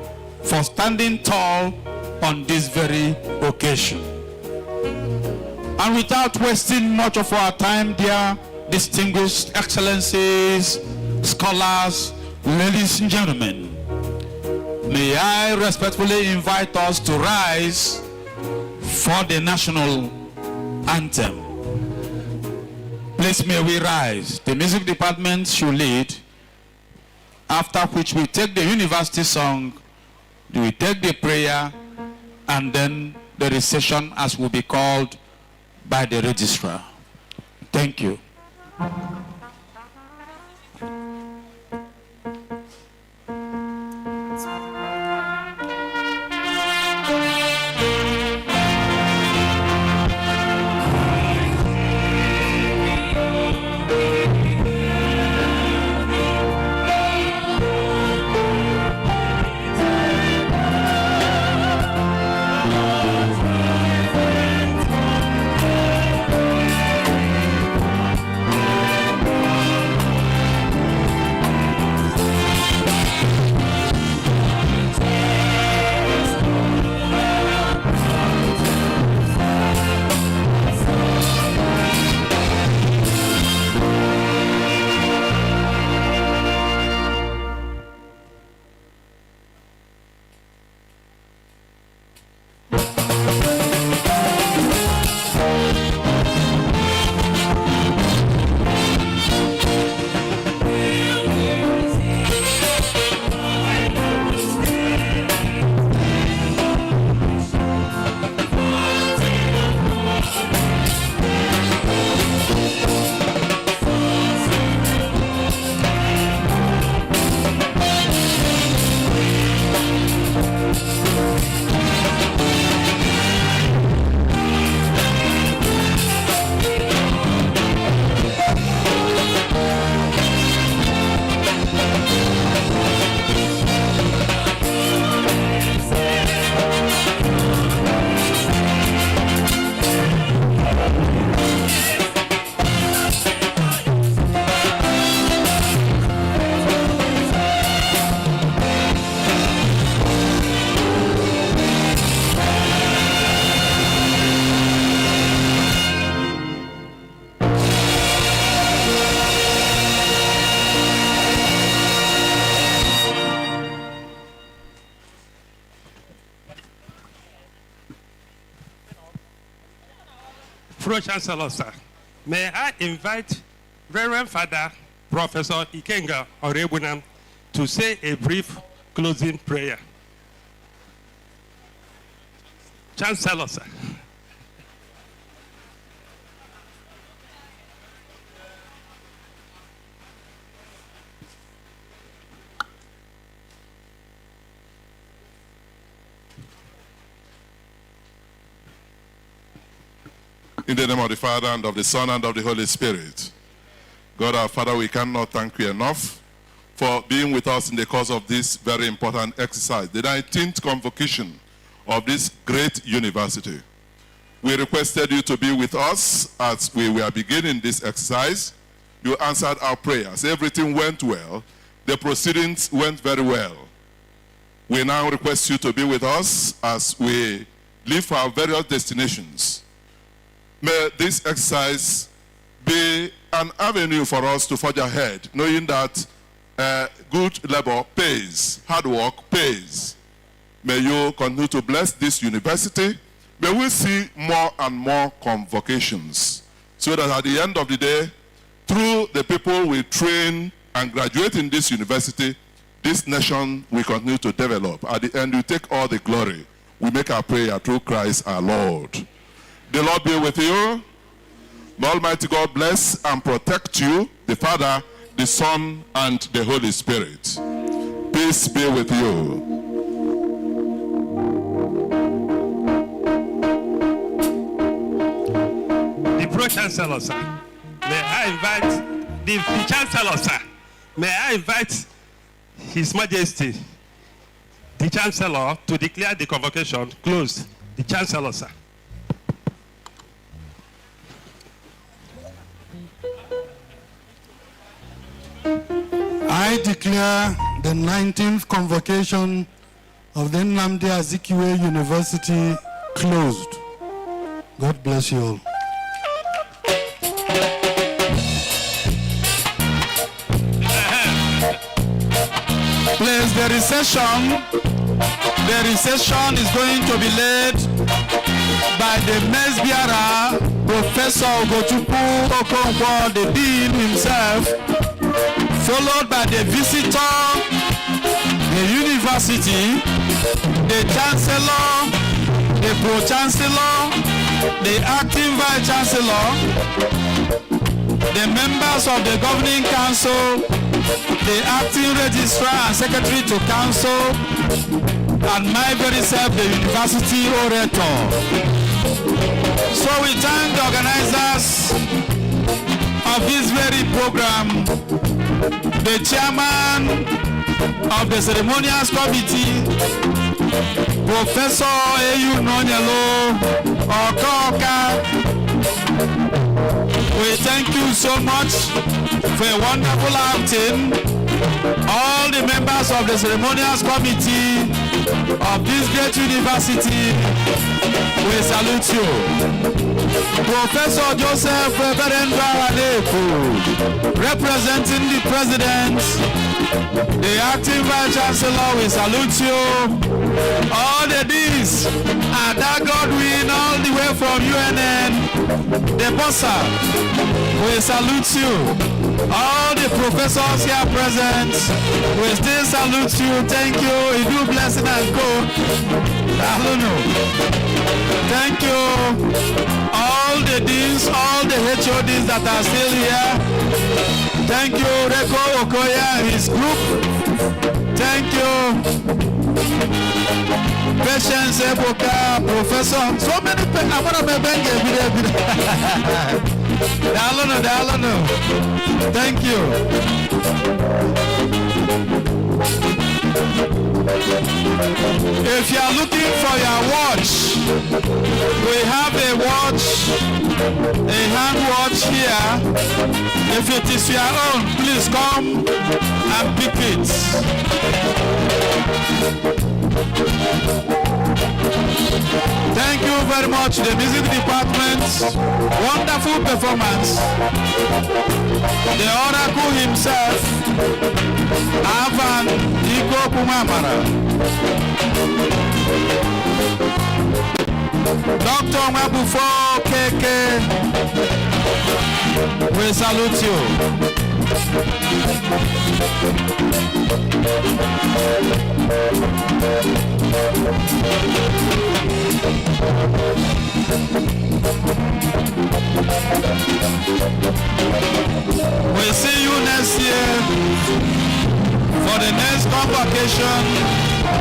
for standing tall on this very occasion. And without wasting much of our time, dear distinguished excellencies, scholars, ladies and gentlemen, may I respectfully invite us to rise for the national anthem. Please may we rise. The music department should lead, after which we take the university song, we take the prayer, and then the recession as will be called by the registrar. Thank you. Pro-Chancellor, sir, may I invite Reverend Father Professor Ikenga Orebunam to say a brief closing prayer. Chancellor, sir. In the name of the Father, and of the Son, and of the Holy Spirit. God our Father, we cannot thank you enough for being with us in the course of this very important exercise, the 19th Convocation of this great university. We requested you to be with us as we were beginning this exercise. You answered our prayers. Everything went well. The proceedings went very well. We now request you to be with us as we leave for our various destinations. May this exercise be an avenue for us to forge ahead, knowing that good labor pays, hard work pays. May you continue to bless this university. May we see more and more convocations, so that at the end of the day, through the people we train and graduate in this university, this nation will continue to develop. At the end, we take all the glory. We make our prayer through Christ our Lord. The Lord be with you. May Almighty God bless and protect you, the Father, the Son, and the Holy Spirit. Peace be with you. The Pro-Chancellor, sir. May I invite the Chancellor, sir. May I invite His Majesty, the Chancellor, to declare the convocation closed. The Chancellor, sir. I declare the 19th Convocation of the Nnamdi Azikiwe University closed. God bless you all. Please, the recession is going to be led by the mess bearer, Professor Ogochukwu Okonkwo, the Dean himself, followed by the visitor, the university, the Chancellor, the Pro-Chancellor, the Acting Vice-Chancellor, the members of the Governing Council, the Acting Registrar and Secretary to Council, and my very self, the University Orator. So we thank the organizers of this very program, the Chairman of the Ceremonials Committee, Professor A.U. Nonyelo Awka. We thank you so much for a wonderful outing. All the members of the Ceremonials Committee of this great university, we salute you. Professor Joseph Reverend Baraneko, representing the President, the Acting Vice-Chancellor, we salute you. All the Deans, and that Godwin, all the way from UNN, the Bossa, we salute you. All the professors here present, we still salute you. Thank you. If you blessing and go. I don't know. Thank you. All the deans, all the HODs that are still here. Thank you, Reko Okoya and his group. Thank you. Patience Eboka, Professor. So many people. I want to be Thank you. If you are looking for your watch, we have a watch, a hand watch here. If it is your own, please come and pick it. Thank you very much, the music department. Wonderful performance. The Oracle himself, Avan Iko Kumamara. Dr. Mabufo KK, we salute you. We'll see you next year for the next convocation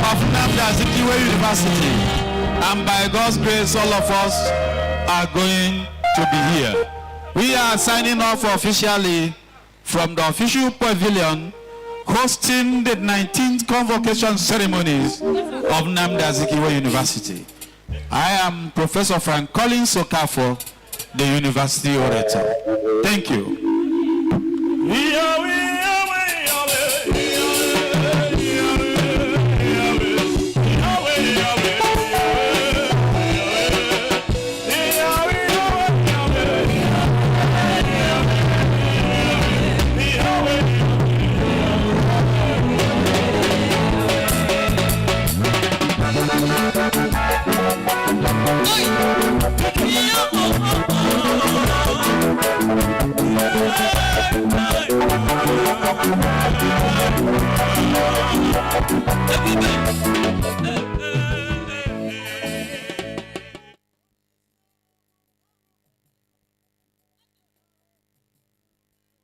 of Nnamdi Azikiwe University. And by God's grace, all of us are going to be here. We are signing off officially from the official pavilion hosting the 19th Convocation ceremonies of Nnamdi Azikiwe University. I am Professor Frank Collins Okafo, the University Orator. Thank you. Everybody.